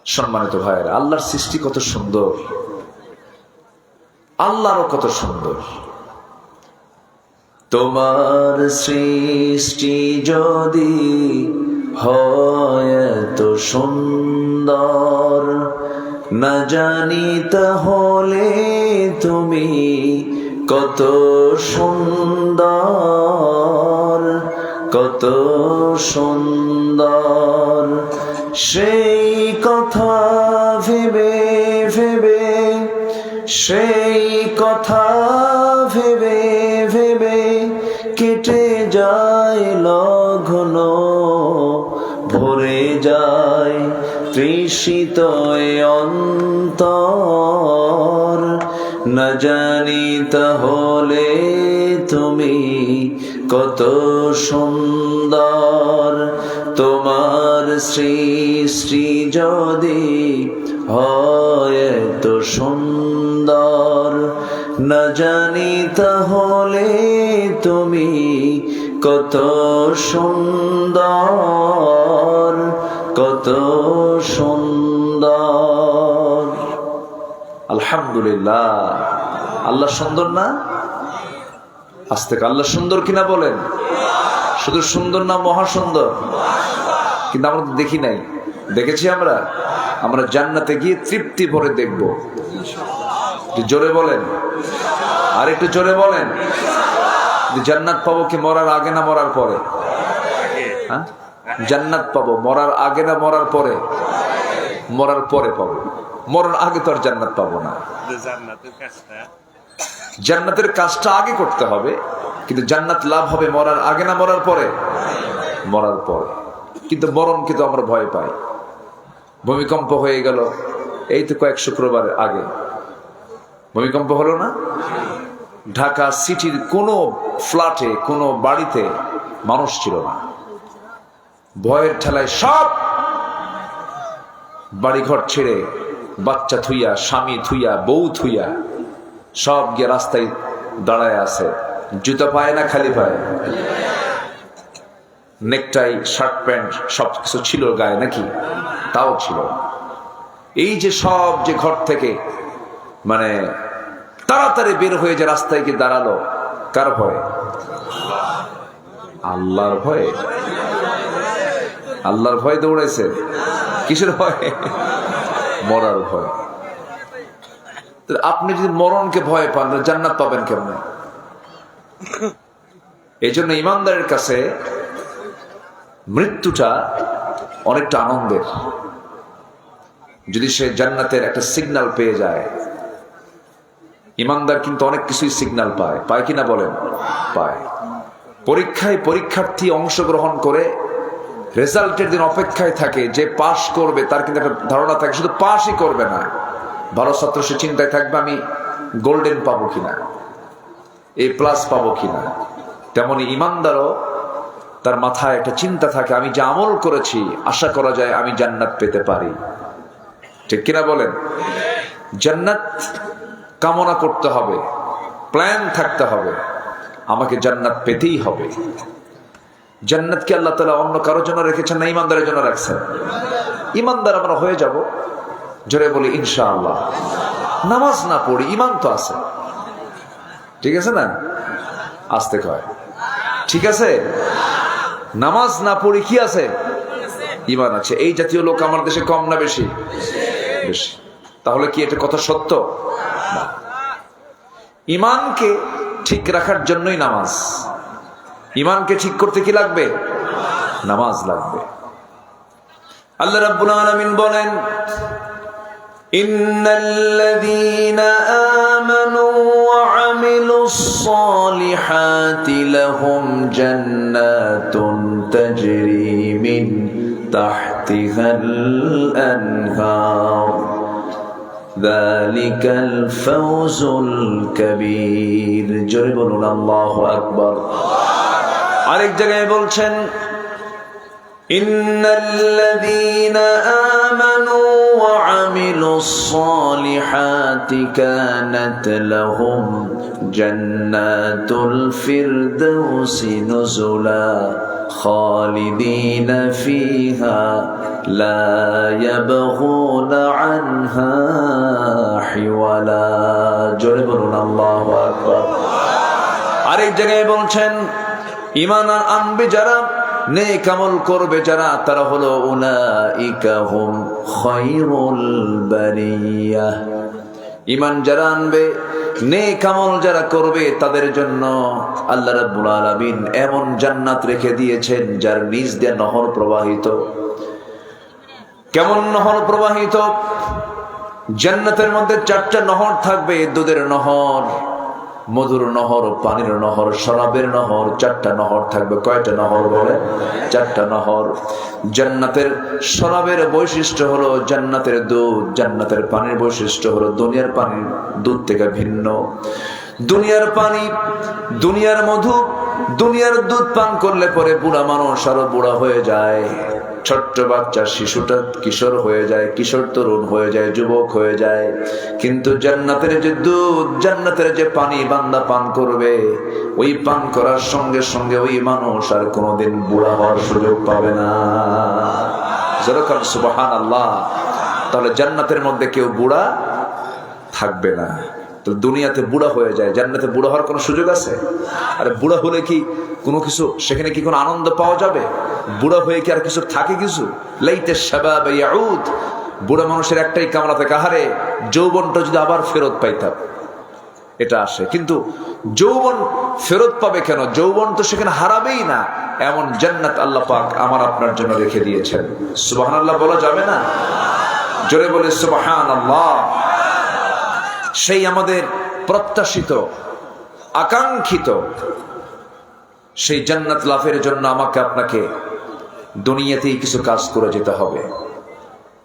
সম্মানিত ভাইয়েরা, আল্লাহর সৃষ্টি কত সুন্দর, আল্লাহরও কত সুন্দর। তোমার সৃষ্টি যদি হয় এত সুন্দর, না জানি তাহলে তুমি কত সুন্দর, কত সুন্দর। সেই কথা ভেবে ভেবে, সেই কথা ভেবে ভেবে কেটে যায় লগ্ন, ভরে যায় তৃষিত অন্তর। না জানি তাহলে তুমি কত সুন্দর। তোমার সৃষ্টি যদি হয় এত সুন্দর, না জানি তাহলে তুমি কত সুন্দর, কত সুন্দর। আলহামদুলিল্লাহ, আল্লাহ সুন্দর না? আজ থেকে আল্লাহ সুন্দর কিনা বলেন? শুধু সুন্দর না, মহা সুন্দর। কিন্তু আমরা তো দেখি নাই। দেখেছি আমরা? আমরা জান্নাতে গিয়ে তৃপ্তি ভরে দেখব। জোরে বলেন, আর একটু জোরে বলেন। জান্নাত পাবো কি মরার আগে না মরার পরে? হ্যাঁ, জান্নাত পাবো মরার আগে না মরার পরে? মরার পরে পাবো। মরার আগে তো আর জান্নাত পাবো না। জান্নাতের কাজটা আগে করতে হবে, কিন্তু জান্নাত লাভ হবে মরার আগে না মরার পরে? মরার পরে। কিন্তু মরণকে তো আমরা ভয় পাই। ভূমিকম্প হয়ে গেল এই তো কয়েক শুক্রবার আগে, ভূমিকম্প হলো না? ঢাকা সিটির কোনো ফ্ল্যাটে, কোনো বাড়িতে মানুষ ছিল না। ভয়ের ঠেলায় সব বাড়িঘর ছেড়ে, বাচ্চা থুইয়া, স্বামী থুইয়া, বউ থুইয়া সব গিয়ে রাস্তায় দাঁড়ায় আছে। জুতা পায় না খালি পায়? নেকটাই, শার্ট প্যান্ট সবকিছু ছিল গায়ে নাকি? তাও ছিল। এই যে সব যে ঘর থেকে মানে তাড়াতাড়ি বের হয়ে যে রাস্তায় গিয়ে দাঁড়ালো, কার ভয়ে? আল্লাহর ভয়ে। আল্লাহর ভয়ে দৌড়াইছে। কিসের ভয়ে? মরার ভয়। আপনি যদি মরণকে ভয় পান, জান্নাত পাবেন কেমনে? এই জন্য ইমানদারের কাছে মৃত্যুটা অনেকটা আনন্দের। যদি সে জান্নাতের একটা সিগন্যাল পেয়ে যায়। ইমানদার কিন্তু অনেক কিছুই সিগন্যাল পায়, পায় কিনা বলেন? পায়। পরীক্ষায় পরীক্ষার্থী অংশগ্রহণ করে রেজাল্টের দিন অপেক্ষায় থাকে, যে পাশ করবে তার কিন্তু একটা ধারণা থাকে। শুধু পাশই করবে না, ভালো ছাত্র সে চিন্তায় থাকবে আমি গোল্ডেন পাবো কিনা, A+ পাবো কিনা। তেমনি ইমানদারও তার মাথায় একটা চিন্তা থাকে, আমি যে আমল করেছি আশা করা যায় আমি জান্নাত পেতে পারি। ঠিক কিনা বলেন? জান্নাত কামনা করতে হবে, প্ল্যান থাকতে হবে, আমাকে জান্নাত পেতেই হবে। জান্নাত কি আল্লাহ তাআলা অন্য কারোর জন্য রেখেছেন না ইমানদারের জন্য রাখছেন? ইমানদার আমরা হয়ে যাব। জোরে বলি ইনশাআল্লাহ। নামাজ না পড়ি, ইমান তো আছে। ঠিক আছে না? আসতে কয় ঠিক আছে। নামাজ না পড়ি কি আছে? ইমান আছে। এই জাতীয় লোক আমার দেশে কম না বেশি? বেশি। তাহলে কি এটা কথা সত্য না? ইমানকে ঠিক রাখার জন্যই নামাজ। ইমানকে ঠিক করতে কি লাগবে? নামাজ লাগবে। আল্লাহ রাব্বুল আলামিন বলেন, ইন্নাল্লাযীনা আমানু ওয়া আমিলুস সালিহাতি লাহুম জান্নাতুন তাজরি মিন তাহতিহাল আনহার যালিকাল ফাওজুল কাবীর। জোরে বলুন আল্লাহু আকবার। আরেক জায়গায় বলছেন, ইন্নাল্লাযীনা আমানু ওয়া আমিলুস সালিহাতি কানাত লাহুম জান্নাতুল ফিরদাউসি নুজুলা خالدين فيها لا يبغون عنها حولا জোরে বলুন আল্লাহু আকবার। আরেক জায়গায় বলছেন ঈমান আনবে যারা, নেক আমল করবে যারা, তারা হলো উলাইকা হুম খায়রুল বারিয়াহ। ঈমান যারা আনবে, নেক আমল যারা করবে, তাদের জন্য আল্লাহ রাব্বুল আলামিন এমন জান্নাত রেখে দিয়েছেন যার নিচ দিয়ে নহর প্রবাহিত। কেমন নহর প্রবাহিত? জান্নাতের মধ্যে 4টা নহর থাকবে, দুধের নহর, মধুর নহর, পানির নহর, শরাবের নহর, 4টা নহর থাকবে। কয়টা নহর বলে? 4টা নহর। জান্নাতের শরাবের বৈশিষ্ট্য হলো জান্নাতের দুধ, জান্নাতের পানির বৈশিষ্ট্য হলো দুনিয়ার পানির দুধ থেকে ভিন্ন। দুনিয়ার পানি, দুনিয়ার মধু, দুনিয়ার দুধ পান করলে পরে বুড়া মানুষ আরো বুড়া হয়ে যায়, ছোট্ট বাচ্চা শিশুটা কিশোর হয়ে যায়, কিশোর তরুণ হয়ে যায়, যুবক হয়ে যায়। কিন্তু জান্নাতের যে দুধ, জান্নাতের যে পানি বান্দা পান করবে, ওই পান করার সঙ্গে সঙ্গে ওই মানুষ আর কোনোদিন বুড়া হওয়ার সুযোগ পাবে না। যেরকম সুবহানাল্লাহ। তাহলে জান্নাতের মধ্যে কেউ বুড়া থাকবে না। তো দুনিয়াতে বুড়া হয়ে যায়, জান্নাতে বুড়া হওয়ার কোনো সুযোগ আছে? আরে বুড়া হলে কি কোনো কিছু, সেখানে কি কোনো আনন্দ পাওয়া যাবে? বুড়া হয়ে কি আর কিছু থাকে? কিছু লাইতে শাবাব ইয়াউদ। বুড়া মানুষের একটাই কামনা থাকে, আহারে যৌবনটা যদি আবার ফেরত পাইতাম, এটা আসে। কিন্তু যৌবন ফেরত পাবে কেন? যৌবন তো সেখানে হারাবেই না। এমন জান্নাত আল্লাহ পাক আমার আপনার জন্য রেখে দিয়েছেন। সুবহানাল্লাহ বলা যাবে না? জোরে বলে সুবহানাল্লাহ। সেই আমাদের প্রত্যাশিত, আকাঙ্ক্ষিত সেই জান্নাত লাভের জন্য আমাকে আপনাকে দুনিয়াতেই কিছু কাজ করে যেতে হবে।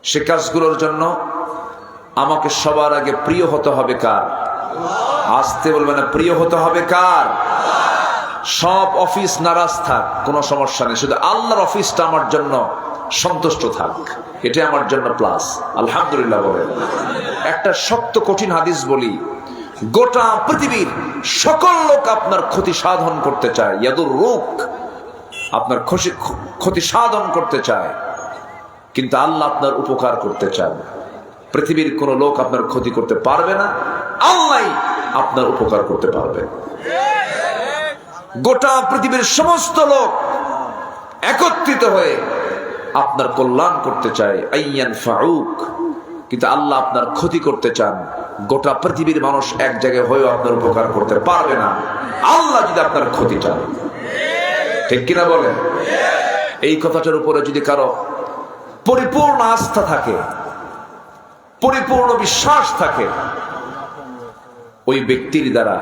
সে কাজগুলোর জন্য আমাকে সবার আগে প্রিয় হতে হবে কার? আসতে বলবে না, প্রিয় হতে হবে কার? সব অফিস নারাজ থাক, কোনো সমস্যা নেই, শুধু আল্লাহর অফিসটা আমার জন্য সন্তুষ্ট থাক, এটা আমার জন্য প্লাস। আলহামদুলিল্লাহ বলে। একটা শক্ত কঠিন হাদিস বলি, গোটা পৃথিবীর সকল লোক আপনার ক্ষতি সাধন করতে চায়, ইয়াদুর রুক, আপনার ক্ষতি সাধন করতে চায়, কিন্তু আল্লাহ আপনার উপকার করতে চান। পৃথিবীর কোন লোক আপনার ক্ষতি করতে পারবে না, আল্লাহ আপনার উপকার করতে পারবে। গোটা পৃথিবীর সমস্ত লোক একত্রিত হয়ে আপনার কল্যাণ করতে চায়, আইয়ান ফাউক, কিন্তু আল্লাহ আপনার ক্ষতি করতে চান। গোটা পৃথিবীর মানুষ এক জায়গায় হয়েও আপনার উপকার করতে পারবে না, আল্লাহ যদি আপনার ক্ষতি চান। ঠিক কিনা বলেন? এই কথাটার উপরে যদি কারো পরিপূর্ণ আস্থা থাকে, পরিপূর্ণ বিশ্বাস থাকে, ওই ব্যক্তির দ্বারা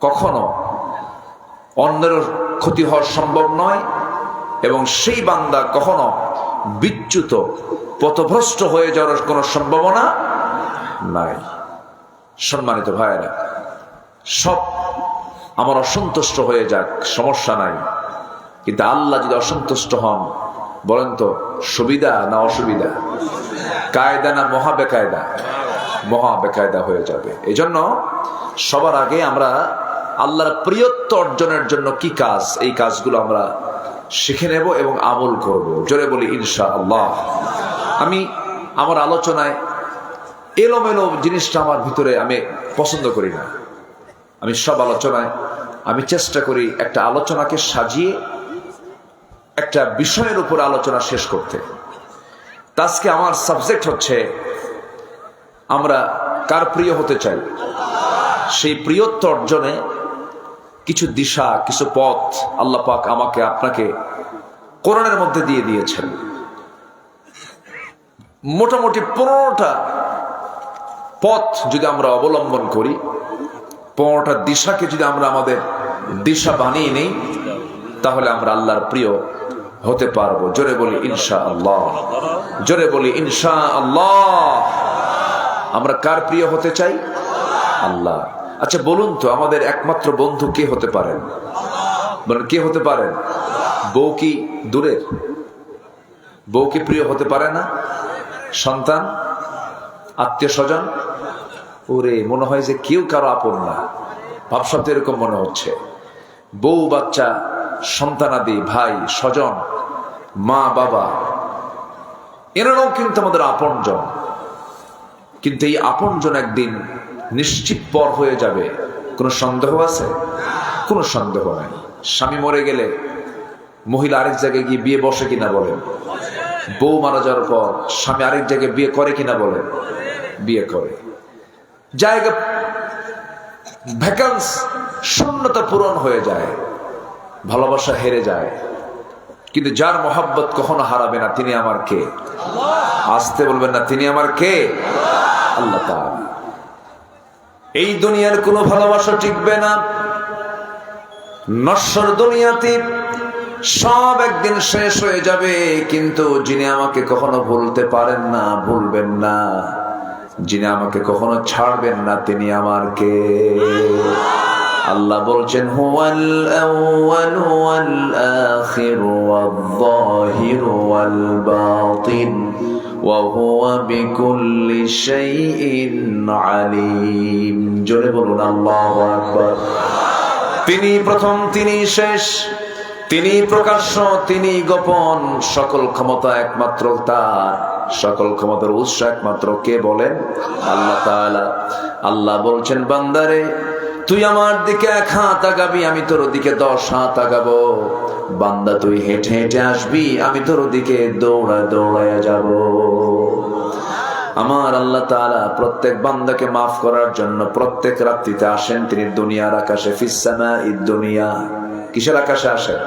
কখনো অন্যের ক্ষতি হওয়া সম্ভব নয়, এবং সেই বান্দা কখনো বিচ্যুত, পথভ্রষ্ট হয়ে যাওয়ার কোনো সম্ভাবনা নাই। সম্মানিত ভাইয়েরা, সব আমার অসন্তুষ্ট হয়ে যাক, সমস্যা নাই, কিন্তু আল্লাহ যদি অসন্তুষ্ট হন, বলেন তো সুবিধা না অসুবিধা? কায়দা না মহা বেকায়দা? মহা বেকায়দা হয়ে যাবে। এই জন্য সবার আগে আমরা আল্লাহর প্রিয়ত্ব অর্জনের জন্য কি কাজ, এই কাজগুলো আমরা শিখে নেব এবং আমল করব। জোরে বলি ইনশাআল্লাহ। আমি আমার আলোচনায় এলোমেলো জিনিসটা আমার ভিতরে আমি পছন্দ করি না। আমি সব আলোচনায় আমি চেষ্টা করি একটা আলোচনাকে সাজিয়ে একটা বিষয়ের উপর আলোচনা শেষ করতে। আজকে আমার সাবজেক্ট হচ্ছে আমরা কার প্রিয় হতে চাই, সেই প্রিয়ত্ব অর্জনে কিছু দিশা, কিছু পথ আল্লাহ পাক আমাকে আপনাকে কোরআনের মধ্যে দিয়ে দিয়েছেন। মোটামুটি 15টা পথ যদি আমরা অবলম্বন করি, 15টা দিশাকে যদি আমরা আমাদের দিশা বানিয়ে নেই, তাহলে আমরা আল্লাহর প্রিয় হতে পারবো। জোরে বলি ইনশাআল্লাহ। জোরে বলি ইনশাআল্লাহ। আমরা কার প্রিয় হতে চাই? আল্লাহ। আচ্ছা বলুন তো, আমাদের একমাত্র বন্ধু কে হতে পারেন? বলেন, কে হতে পারেন? বউ কি দূরের? বউ কি প্রিয় হতে পারে না? সন্তান, আত্মীয় স্বজন? ওরে, মনে হয় যে কেউ কারো আপন না, ভাবসাব তো এরকম মনে হচ্ছে। বউ বাচ্চা সন্তানাদি, ভাই, স্বজন, মা, বাবা, এনারাও কিন্তু আমাদের আপনজন। কিন্তু এই আপনজন একদিন নিশ্চিত পর হয়ে যাবে, কোনো সন্দেহ আছে? কোনো সন্দেহ নাই। স্বামী মরে গেলে মহিলা আরেক জায়গায় গিয়ে বিয়ে বসে কিনা বলেন? বউ মারা যাওয়ার পর স্বামী আরেক জায়গায় বিয়ে করে কিনা বলেন? বিয়ে করে। জায়গা ভ্যাকান্স, শূন্যতা পূরণ হয়ে যায়, ভালোবাসা হেরে যায়। কিন্তু যার মহাব্বত কখনো হারাবে না, তিনি আমার কে? আসতে বলবেন না, তিনি আমার কে? আল্লাহ তাআলা। এই দুনিয়ার কোনো ভালোবাসা টিকবে না। নশ্বর দুনিয়াতে সব একদিন শেষ হয়ে যাবে, কিন্তু যিনি আমাকে কখনো ভুলতে পারেন না, ভুলবেন না, যিনি আমাকে কখনো ছাড়বেন না, তিনি আমার কে? আল্লাহ বলছেন, হুয়াল আউয়ালু ওয়াল আখিরু ওয়াল যাহিরু ওয়াল বাতিন ওয়া হুয়া বিকুল্লি শাইইন আলিম। জোরে বলুন আল্লাহু আকবার। তিনি প্রথম, তিনি শেষ, তিনি প্রকাশ্য, তিনি গোপন। সকল ক্ষমতা একমাত্র তার, সকল ক্ষমতার উৎস একমাত্র কে বলেন? আল্লাহ তাআলা। আল্লাহ বলছেন, বান্দারে তুই আমার দিকে 1 হাত আগাবি, আমি তোর দিকে 10 হাত আগাবো। বান্দা তুই হেঁটে হেঁটে আসবি, আমি তোর দিকে দৌড়ায় দৌড়ায় যাব। আমার আল্লাহ তাআলা প্রত্যেক বান্দাকে মাফ করার জন্য প্রত্যেক রাত্রিতে আসেন তিনি দুনিয়ার আকাশে। ফিস সামাঈদ দুনিয়া। কিসের আকাশে আসেন?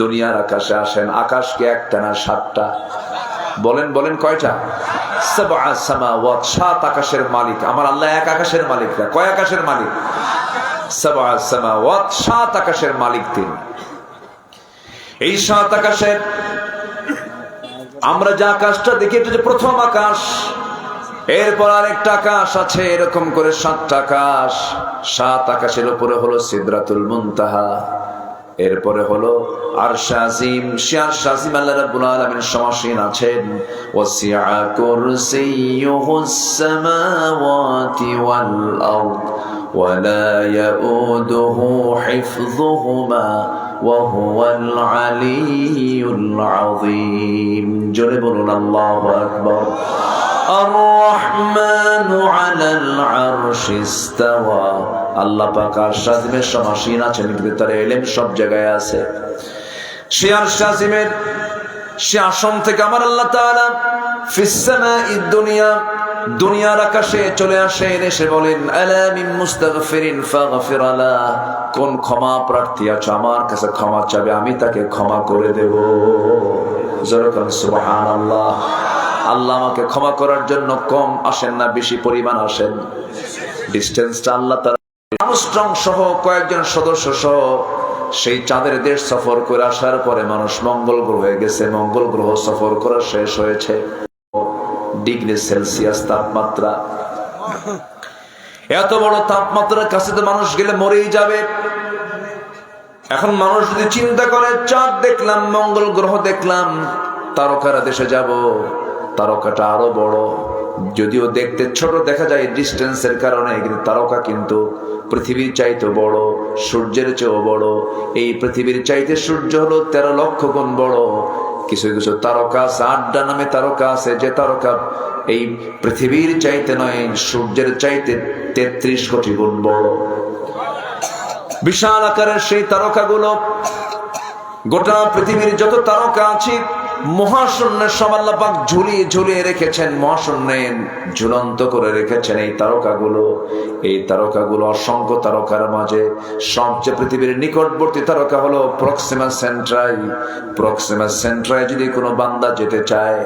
দুনিয়ার আকাশে আসেন। আকাশ কি একটা না 7টা? বলেন বলেন, কয়টা? সাবআ সামাওয়াত, 7 আকাশের মালিক আমার আল্লাহ। এক আকাশের মালিক না, কয় আকাশের মালিক? সাবআ সামাওয়াত, 7 আকাশের মালিক তিনি। এই 7 আকাশের আমরা যে আকাশটা দেখি, এটা যে প্রথম আকাশ। এরপর আরেকটা আকাশ আছে, এরকম করে 7টা আকাশ। 7 আকাশের উপরে হলো সিদরাতুল মুনতাহা, এরপরে হলো আরশ আজিম। সে আরশ আজিম আল্লাহ রাব্বুল আলামিন সমাসীন আছেন। ওয়াসিআ কুরসিয়ুহুস সামাওয়াতি ওয়াল আরদ ওয়া লা ইয়াউদুহু হিফযুহুমা ওয়া হুয়াল আলিয়্যুল আযীম। জোরে বলুন আল্লাহু আকবার। আর-রহমানু আলাল আরশি ইসতাওয়া। আল্লাহ পাক আরশ আজিমের সমাসীন আছেন, কিন্তু তার ইলম সব জায়গায় আছে। সে আরশ আজিমের সে আসন থেকে আমার আল্লাহ তাআলা ফিস সামাঈদ দুনিয়া, দুনিয়ার আকাশে চলে আসেন। এসে বলেন, আলা মিন মুস্তাগফিরিন ফাগফির লা। কোন ক্ষমা প্রার্থী আছে আমার কাছে ক্ষমা চাবে, আমি তাকে ক্ষমা করে দেব। জোরে বলুন সুবহানাল্লাহ। আল্লাহ আমাকে ক্ষমা করার জন্য কম আসেন না, বেশি পরিমাণ আসেন। ডিস্টেন্সটা আল্লাহ তাআলা আর্মস্ট্রং সহ কয়েকজন সদস্য সহ সেই চাঁদের দেশ সফর করে আসার পরে মানুষ মঙ্গল গ্রহে গেছে। মঙ্গল গ্রহ সফর করা শেষ হয়েছে। ডিগ্রি সেলসিয়াস তাপমাত্রা। এত বড় তাপমাত্রার কাছে তো মানুষ গেলে মরেই যাবে। এখন মানুষ যদি চিন্তা করে, চাঁদ দেখলাম, মঙ্গল গ্রহ দেখলাম, তারকারা দেশে যাব, তারকাটা আরো বড়, যদিও দেখতে ছোট দেখা যায় ডিস্টেন্সের কারণে, কিন্তু তারকা কিন্তু পৃথিবীর চাইতে বড়, সূর্যের চেয়েও বড়। এই পৃথিবীর চাইতে সূর্য হলো 13 লক্ষ গুণ বড়। কিছু কিছু তারকা আছে, 8 নামে তারকা আছে, যে তারকা এই পৃথিবীর চাইতে নয়, সূর্যের চাইতে 33 কোটি গুণ বড়। বিশাল আকারের সেই তারকাগুলো, গোটা পৃথিবীর যত তারকা আছে মহাশূন্যে সব আল্লাহ পাক ঝুলিয়ে ঝুলিয়ে রেখেছেন, মহাশূন্যে ঝুলন্ত করে রেখেছেন এই তারকাগুলো। এই তারকাগুলো অসংখ্য তারকার মাঝে সবচেয়ে পৃথিবীর নিকটবর্তী তারকা হলো প্রক্সিমা সেন্ট্রাই। প্রক্সিমা সেন্ট্রাই যদি কোনো বান্দা যেতে চায়,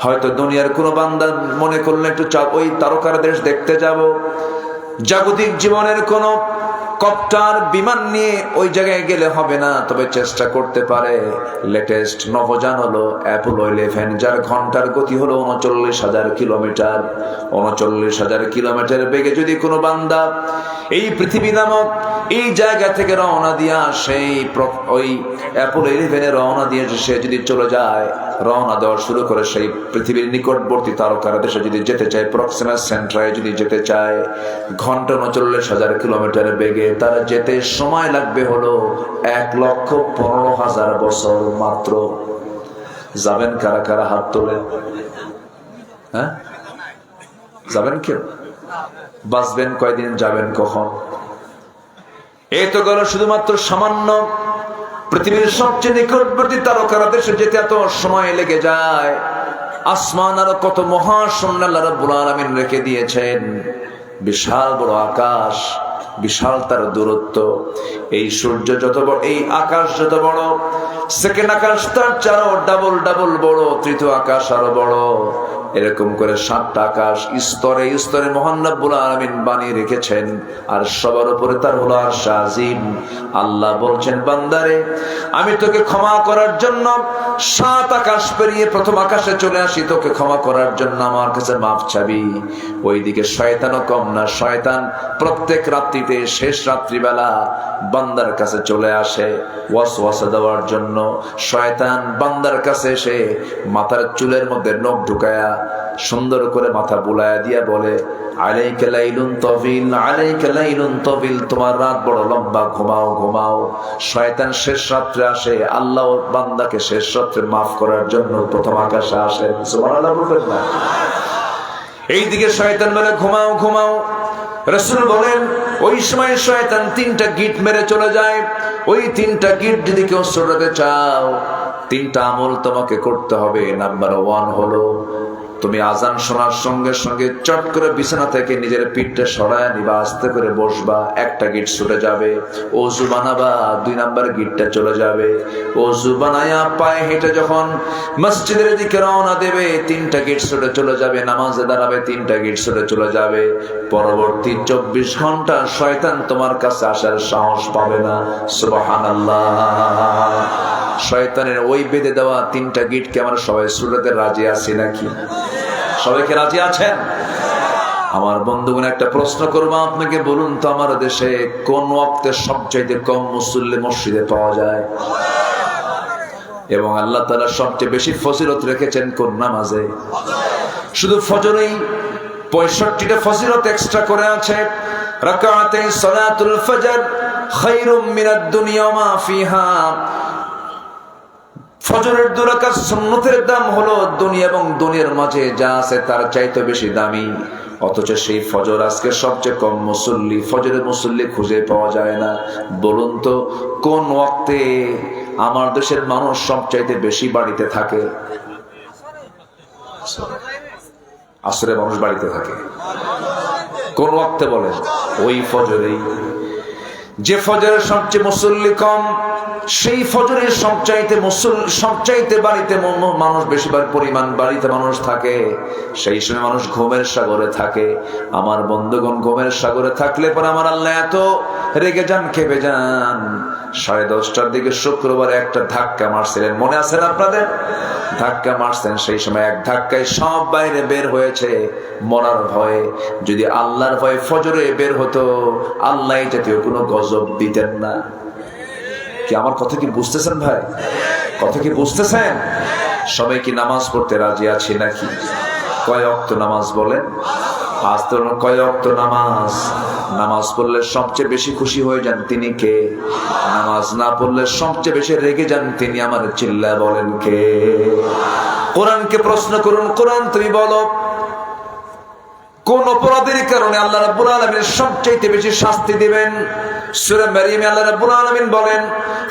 হয়তো দুনিয়ার কোনো বান্দা মনে করলে একটু ওই তারকার দেশ দেখতে যাব, জাগতিক জীবনের কোনো কপ্টার বিমান নিয়ে ওই জায়গায় গেলে হবে না, তবে চেষ্টা করতে পারে। লেটেস্ট নভোযান হলো অ্যাপোলো 11, যার ঘন্টার গতি হলো 39,000 কিলোমিটার। 39,000 কিলোমিটার বেগে যদি কোনো বান্দা এই পৃথিবী নামক এই জায়গা থেকে রওনা দিয়া সেই ওই অ্যাপোলো 11 রওনা দিয়ে সে যদি চলে যায়, রওনা দেওয়া শুরু করে সেই পৃথিবীর নিকটবর্তী তারকার দেশে যদি যেতে চায়, প্রক্সিমা সেন্ট্রায় যদি যেতে চায়, ঘন্টা 39,000 কিলোমিটার বেগে তার যেতে সময় লাগবে হলো 1,15,000 বছর মাত্র। যাবেন কারা কারা? হাত তোলেন। হ্যাঁ, যাবেন কেউ? বাঁচবেন কয়দিন? যাবেন কখন? এই তো গেল শুধুমাত্র সামান্য পৃথিবীর সবচেয়ে নিকটবর্তী তারকার দেশে যেতে এত সময় লেগে যায়। আসমান আরো কত মহাশূন্য আল্লাহ রাব্বুল আলামিন রেখে দিয়েছেন, বিশাল বড় আকাশ, বিশাল তার দূরত্ব। এই সূর্য যত বড়, এই আকাশ যত বড়, সেকেন্ড আকাশ তার চারো ডাবল ডাবল বড়, তৃতীয় আকাশ আরো বড়। এরকম করে 7টা আকাশ স্তরে স্তরে মহান রব্বুল আলামিন বানিয়ে রেখেছেন, আর সবার উপরে তার হলো আরশ আজিম। আল্লাহ বলছেন, বান্দারে আমি তোকে ক্ষমা করার জন্য 7 আকাশ পেরিয়ে প্রথম আকাশে চলে আসি, তোকে ক্ষমা করার জন্য আমার কাছে মাফ চাবি। ওইদিকে শয়তানও কম না, শয়তান প্রত্যেক রাত্রিতে শেষ রাত্রিবেলা বান্দার কাছে চলে আসে ওয়াসওয়াসা দেওয়ার জন্য। শয়তান বান্দার কাছে এসে মাথার চুলের মধ্যে নখ ঢুকায়া সুন্দর করে মাথা বুলায়া দিয়া বলে, আলাইকা লাইলুন তাবিল, আলাইকা লাইলুন তাবিল, তোমার রাত বড় লম্বা, ঘুমাও ঘুমাও। শয়তান শেষ রাত্রে আসে, আল্লাহ বান্দাকে শেষ রাত্রে মাফ করার জন্য প্রথম আকাশে আসেন। সুবহানাল্লাহ বলবেন না? এইদিকে শয়তান বলে ঘুমাও ঘুমাও। রাসূল বলেন ওই সময় শয়তান 3টা গিট মেরে চলে যায়। ওই 3টা গিট যদি কেউ ছড়াতে চাও, 3টা আমল তোমাকে করতে হবে। নাম্বার 1 হলো তুমি আজান শোনার সঙ্গে সঙ্গে চট করে বিছানা থেকে নিজের পিঠটা সরায় নিবা, আস্তে করে বসবা, একটা গিট ছুটে যাবে। ওযু বানাবা, 2 নাম্বার গিটটা চলে যাবে। ওযু বানায়া পায়ে হেঁটে যখন মসজিদের দিকে রওনা দেবে, 3টা গিট ছুটে চলে যাবে। নামাজে দাঁড়াবে, 3টা গিট ছুটে চলে যাবে। পরবর্তী 24 ঘন্টা শয়তান তোমার কাছে আসার সাহস পাবে না। সুবহানাল্লাহ। শয়তানের ওই বেঁধে দেওয়া 3টা গিটকে আমরা সবাই ছুটাতে রাজি আছি নাকি? সবাইকে রাজি আছেন? আমার বন্ধুগণ, একটা প্রশ্ন করবো আপনাকে, বলুন তো আমার দেশে কোন ওয়াক্তে সবচাইতে কম মুসল্লি মসজিদে পাওয়া যায়? এবং আল্লাহ তাআলা সবচেয়ে বেশি ফজিলত রেখেছেন কোন নামাজে? শুধু ফজরেই 65টা ফজিলত এক্সট্রা করে আছে। রাকাআতাই সালাতুল ফজর খায়রুম মিনাদ দুনিয়া ওয়া মা ফিহা। ফজরের 2 রাকাত সুন্নতের দাম হলো দুনিয়া এবং দুনিয়ার মাঝে যা আছে তার চাইতে বেশি দামি। অথচ সেই ফজর আজকে সবচেয়ে কম মুসল্লি, ফজরের মুসল্লি খুঁজে পাওয়া যায় না। বলুন তো কোন ওয়াক্তে আমার দেশের মানুষ সবচাইতে বেশি বাড়িতে থাকে? আসরে মানুষ বাড়িতে থাকে। কোন ওয়াক্তে বলেন? ওই ফজরেই। যে ফজরের সবচেয়ে মুসল্লি কম, সেই ফজরের সবচাইতে বাড়িতে মানুষ বেশিরভাগ পরিমাণ বাড়িতে মানুষ থাকে। সেই সময় মানুষ ঘুমের সাগরে থাকে। আমার বন্ধুগণ, ঘুমের সাগরে থাকলে পরে আমার আল্লাহ এত রেগে যান, খেপে যান। 10:30টার দিকে শুক্রবার একটা ধাক্কা মারছিলেন, মনে আছে না আপনাদের? ধাক্কা মারছেন, সেই সময় এক ধাক্কায় সব বাইরে বের হয়েছে মরার ভয়ে। যদি আল্লাহর ভয়ে ফজরে বের হতো, আল্লাহ জাতীয় কোনো গজব দিতেন না। কি আমার কথা কি বুঝতেছেন ভাই? কথা কি বুঝতেছেন? সবাই কি নামাজ পড়তে রাজি আছি নাকি? কয় ওয়াক্ত নামাজ বলেন? আজ তো কয় ওয়াক্ত নামাজ? নামাজ পড়লে সবচেয়ে বেশি খুশি হয়ে যান তিনি কে? নামাজ না পড়লে সবচেয়ে বেশি রেগে যান তিনি। আমার চিল্লা বলেন কে? কোরআনকে প্রশ্ন করুন, কোরআন তুমি বলো কোন অপরাধের কারণে আল্লাহ রাব্বুল আলামিন সবচেয়ে বেশি শাস্তি দিবেন? সূরা মারইয়ামে আল্লাহ রাব্বুল আলামিন বলেন,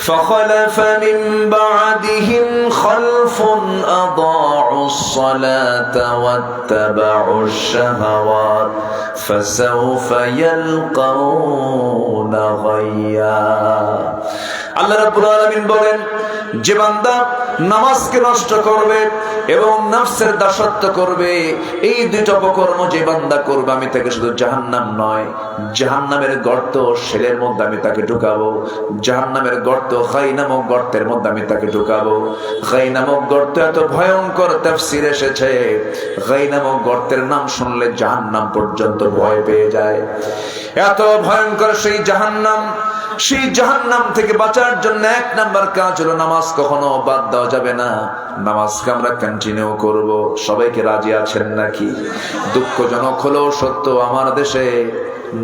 ফাখালাফা মিন বা'দিহিম খালফুন আদাউস সালাতা ওয়াত্তাবাউশ শাহাওয়াত ফাসাউফা ইয়ালকাউনা গায়্যা। আল্লাহ রাব্বুল আলামিন বলেন, যে বান্দা নামাজকে নষ্ট করবে এবং নফসের দাসত্ব করবে, এই 2টা অপকর্ম যে বান্দা করবে, আমি তাকে শুধু জাহান্নাম নয়, জাহান্নামের গর্ত শেলের মধ্যে আমি তাকে ঢুকাবো। জাহান্নামের গর্ত খাই নামক গর্তের মধ্যে আমি তাকে ঢুকাবো। খাই নামক গর্ত এত ভয়ঙ্কর, তাফসীর এসেছে খাই নামক গর্তের নাম শুনলে জাহান্নাম পর্যন্ত ভয় পেয়ে যায়। এত ভয়ঙ্কর সেই জাহান্নাম, সেই জাহান্নাম থেকে বাঁচার জন্য এক নাম্বার কাজ হলো নামাজ কখনো বাদ দেওয়া যাবে না। নামাজকে আমরা কন্টিনিউ করব। সবাইকে রাজি আছেন নাকি? দুঃখজনক হলেও সত্য, আমার দেশে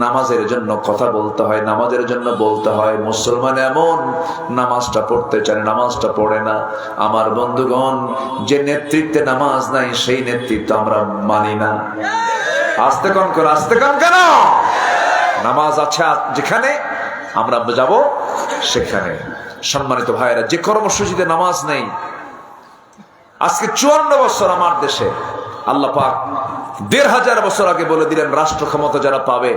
নামাজের জন্য কথা বলতে হয়, নামাজের জন্য বলতে হয়। মুসলমান এমন নামাজটা পড়তে চায়, নামাজটা পড়ে না। আমার বন্ধুগণ, যে নেতৃত্বে নামাজ নাই সেই নেতৃত্ব আমরা মানি না। আস্তে কন করে, আস্তে কন কেন? নামাজ আছে যেখানে আমরা যাব সেখানে। সম্মানিত ভাইয়েরা, যে কর্মসূচিতে নামাজ নেই, আজকে 54 বছর আমার দেশে আল্লাহ পাক 1500 বছর আগে বলে দিলেন রাষ্ট্র ক্ষমতা যারা পাবে,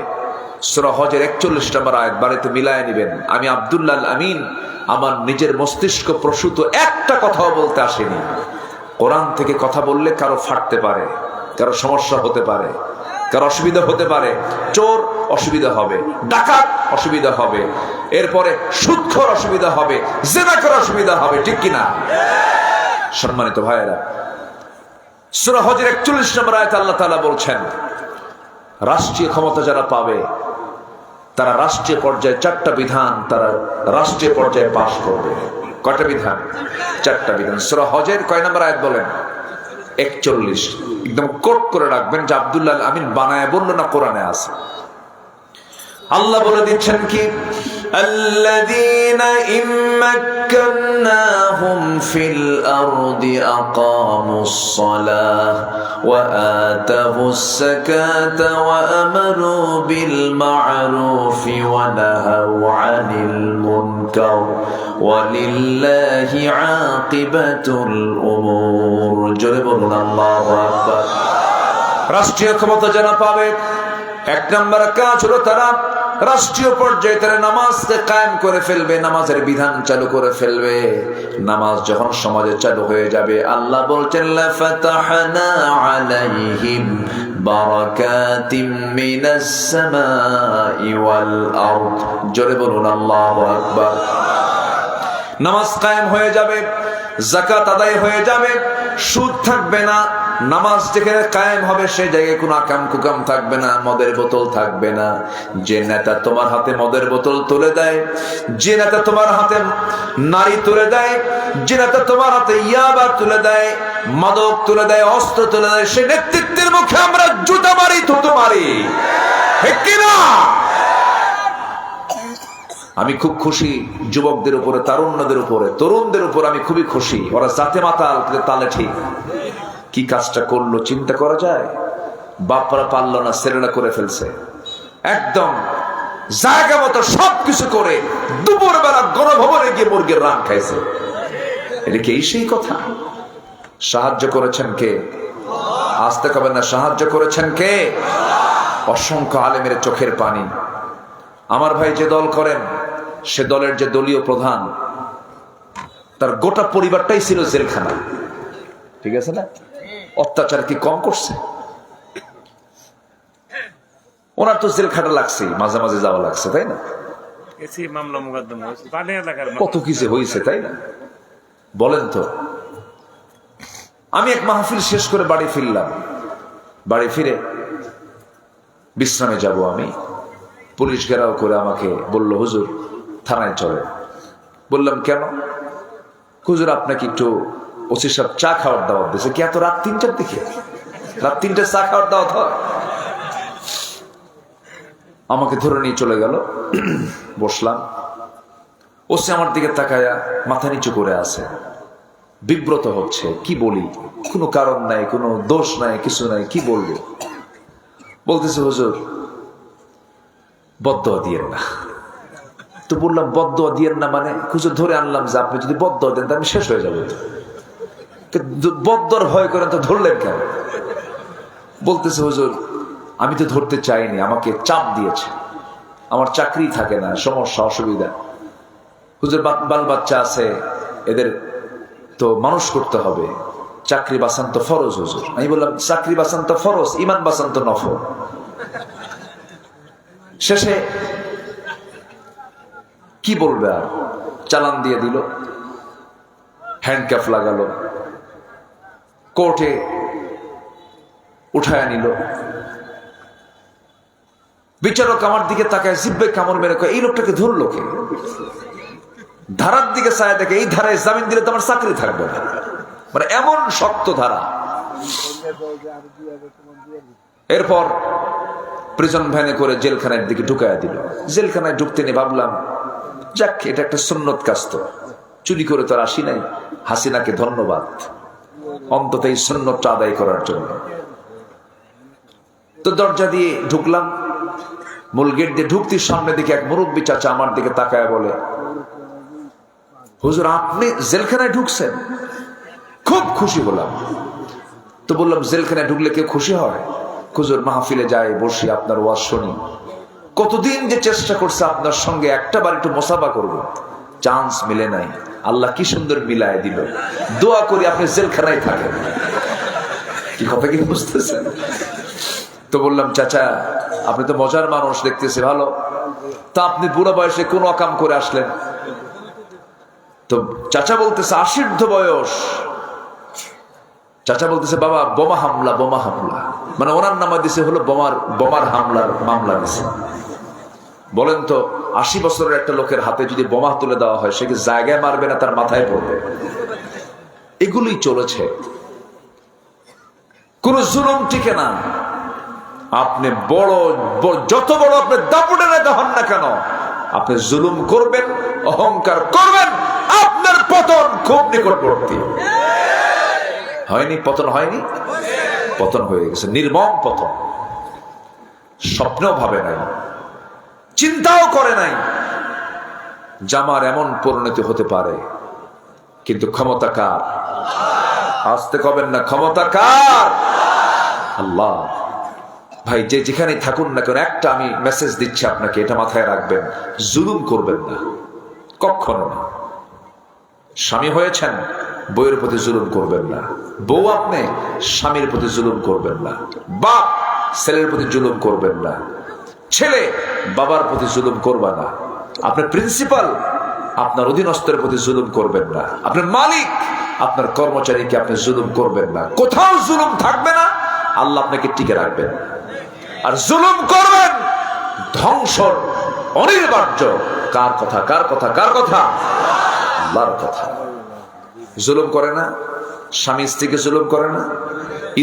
সূরা হজের 41 নম্বর আয়াত বাড়িতে মিলায় নেবেন। আমি আব্দুল্লাহ আমিন আমার নিজের মস্তিষ্ক প্রসূত একটা কথাও বলতে আসেনি। কোরআন থেকে কথা বললে কারো ফাটতে পারে, কারো সমস্যা হতে পারে, কারো অসুবিধা হতে পারে। চোর অসুবিধা হবে, ডাকাত অসুবিধা হবে, এরপরে সুদখোর অসুবিধা হবে, জিনাকার অসুবিধা হবে, ঠিক কিনা? সম্মানিত ভাইয়েরা, সূরা হজের 41 নম্বর আয়াতে আল্লাহ তাআলা বলছেন, রাষ্ট্রীয় ক্ষমতা যারা পাবে তারা রাষ্ট্রীয় পর্যায়ে 4টা বিধান তারা রাষ্ট্রীয় পর্যায়ে পাশ করবে। কয়টা বিধান? 4টা বিধান। সূরা হজের কয় নম্বর আয়াত বলেন? 41। একদম কোট করে রাখবেন যে আব্দুল্লাহ আমিন বানায় বলল না, কোরআনে আছে। আল্লাহ বলে দিচ্ছেন কি, আল্লাযীনা ইম্মাক্কানাহুম ফিল আরদি আকামুস সালাহ ওয়া আতাবুস যাকাতা ওয়া আমারু বিল মা'রুফি ওয়া নাহাউ আনিল মুনকার ওয়া লিল্লাহি আকিবাতুল উমুর। জোরে বলুন আল্লাহু আকবার। রাষ্ট্রীয় ক্ষমতা যারা পাবে, এক নম্বর কাজ হলো তারা রাষ্ট্রীয় পর্যায়ে তারা নামাজকে কায়েম করে ফেলবে, নামাজের বিধান চালু করে ফেলবে। নামাজ যখন সমাজে চালু হয়ে যাবে, আল্লাহ বলছেন লাফাতাহনা আলাইহিম বারাকাতিম মিনাস সামাই ওয়াল আরদ। জোরে বলুন আল্লাহু আকবার। নামাজ কায়েম হয়ে যাবে, যাকাত আদায় হয়ে যাবে, সুদ থাকবে না। নামাজ যেখানে কায়েম হবে সেই জায়গায় কোনো আকাম কুকাম থাকবে না, মদের বোতল থাকবে না। যে নেতা তোমার হাতে মদের বোতল তুলে দেয়, যে নেতা তোমার হাতে নারী তুলে দেয়, যে নেতা তোমার হাতে ইয়াবা তুলে দেয়, মাদক তুলে দেয়, অস্ত্র তুলে দেয়, সে নেতৃত্বের মুখে আমরা জুতা মারি, থুতু মারি, ঠিক কিনা? আমি খুব খুশি যুবকদের উপরে, তারুণ্যদের উপরে, তরুণদের উপর আমি খুবই খুশি। ওরা জাতে মাতাল, তালে ঠিক। কি কাজটা করলো চিন্তা করা যায়? বাপরা পারলো না, ছেলেরা করে ফেলছে। একদম জায়গা মতো সবকিছু করে দুপুর বেলা গণভবনে গিয়ে মুরগির রান খাইছে। এটা কি সেই কথা? সাহায্য করেছেন কে? আসতে কবেন না, সাহায্য করেছেন কে? অসংখ্য আলেমের চোখের পানি। আমার ভাই যে দল করেন, সে দলের যে দলীয় প্রধান, তার গোটা পরিবারটাই ছিল জেলখানা, ঠিক আছে না? অত্যাচার কি কম করছে? ওনার তো জেল খাটা লাগছে, মাঝে মাঝে যাওয়া লাগছে, তাই না? কত কিছু হয়েছে, তাই না? বলেন তো। আমি এক মাহফিল শেষ করে বাড়ি ফিরলাম। বাড়ি ফিরে বিশ্রামে যাব আমি, পুলিশ ঘেরাও করে আমাকে বলল, হুজুর থানায় চলে। বললাম কেন? হুজুর আপনাকে একটু ওসি সাহেব চা খাওয়ার দাওয়াত দিয়েছে। কি এত রাত 3টার দিকে? রাত 3টায় চা খাওয়ার দাওয়াত হয়? আমাকে ধরে নিয়ে চলে গেল। বসলাম। ওসি আমার দিকে তাকায়া মাথা নিচু করে আছে, বিব্রত হচ্ছে। কি বলি? কোনো কারণ নাই, কোনো দোষ নাই, কিছু নাই, কি বলবো? বলতেছে, হুজুর বদদোয়া দিয়েন না। তো বললাম বদদোয়া দিয়েন না মানে? হুজুর ধরে আনলাম যে আপনি যদি বদদোয়া দেন আমি শেষ হয়ে যাবো। বদদোয়ার ভয় করেন তো ধরলেন কেন? বলতেছে, হুজুর আমি তো ধরতে চাইনি, আমাকে চাপ দিয়েছে, আমার চাকরি থাকে না, সমস্যা অসুবিধা। হুজুর বাল বাচ্চা আছে, এদের তো মানুষ করতে হবে, চাকরি বাঁচান তো ফরজ হুজুর। আমি বললাম চাকরি বাঁচান তো ফরজ, ইমান বাঁচান তো নফল। শেষে কি বলবে আর, চালান দিয়ে দিল, হ্যান্ডক্যাফ লাগালো, কোর্টে উঠায় নিল। বিচারক আমার দিকে তাকায়, জিব্বে কামড় মেরে কয়, এই লোকটাকে ধরলো কে? ধারার দিকে চায় দেখে, এই ধারায় জামিন দিলে তো আমার চাকরি থাকবে না। মানে এমন শক্ত ধারা। এরপর প্রিজন ভ্যানে করে জেলখানার দিকে ঢুকাইয়া দিল। জেলখানায় ঢুকতে নিয়ে ভাবলাম, যাক, এটা একটা সুন্নত কাজ, তো চুরি করে তো আর আসি নাই, হাসিনাকে ধন্যবাদ অন্তত এই সুন্নতটা আদায় করার জন্য। তো দরজা দিয়ে ঢুকলাম, মূল গেট দিয়ে ঢুকতে সামনে দিকে এক মুরব্বী চাচা আমার দিকে তাকায় বলে, হুজুর আপনি জেলখানায় ঢুকছেন? খুব খুশি হলাম। তো বললাম, জেলখানায় ঢুকলে কেউ খুশি হয়? হুজুর মাহফিলে যাই, বসি, আপনার ওয়াজ শুনি, কতদিন যে চেষ্টা করছে আপনার সঙ্গে একটা বার একটু মোসাফা করব, চান্স মিলে নাই, আল্লাহ কি সুন্দর মিলায় দিল, দোয়া করি আপনি জেলখানায় থাকেন। কি কথা কি বুঝতেছেন? তো বললাম, চাচা আপনি তো মজার মানুষ, দেখতেছি ভালো, তা আপনি বুড়া বয়সে কোন অকাম করে আসলেন? তো চাচা বলতেছে, 80 বয়স। চাচা বলতেছে, বাবা বোমা হামলা, বোমা হামলা, মানে ওনার নামে দিছে হলো বোমার হামলার মামলা দিছে। বলেন তো 80 বছরের একটা লোকের হাতে যদি বোমা তুলে দেওয়া হয়, সে কি জায়গায় মারবে না তার মাথায় পড়বে? এগুলোই চলেছে, কোন জুলুম টিকে না। আপনি যত বড় আপনি দাপুটে নেতা হন না কেন, আপনি জুলুম করবেন, অহংকার করবেন, আপনার পতন খুব নিকটবর্তী। হয়নি? পতন হয়নি? পতন হয়ে গেছে, নির্মম পতন। স্বপ্নেও ভাবে নাই, চিন্তাও করে নাই জামার এমন পরিণতি হতে পারে। কিন্তু ক্ষমতা কার? আসতে কবেন না, ক্ষমতা কার? আল্লাহ। ভাই যে যেখানে থাকুন না কেন, একটা আমি মেসেজ দিচ্ছি আপনাকে, এটা মাথায় রাখবেন, জুলুম করবেন না, কখনো না। স্বামী হয়েছেন, বউয়ের প্রতি জুলুম করবেন না। বউ আপনি, স্বামীর প্রতি জুলুম করবেন না। বাপ ছেলের প্রতি জুলুম করবেন না। ছেলে বাবার প্রতি জুলুম করবে না। আপনি প্রিন্সিপাল, আপনার অধীনস্থের প্রতি জুলুম করবেন না। আপনার মালিক, আপনার কর্মচারীকে আপনি জুলুম করবেন না। কোথাও জুলুম থাকবে না, আল্লাহ আপনাকে টিকে রাখবেন। আর জুলুম করবেন, ধ্বংস অনিবার্য। কার কথা? কার কথা? কার কথা? আল্লাহর কথা। জুলুম করে না, স্বামী স্ত্রীকে জুলুম করে না,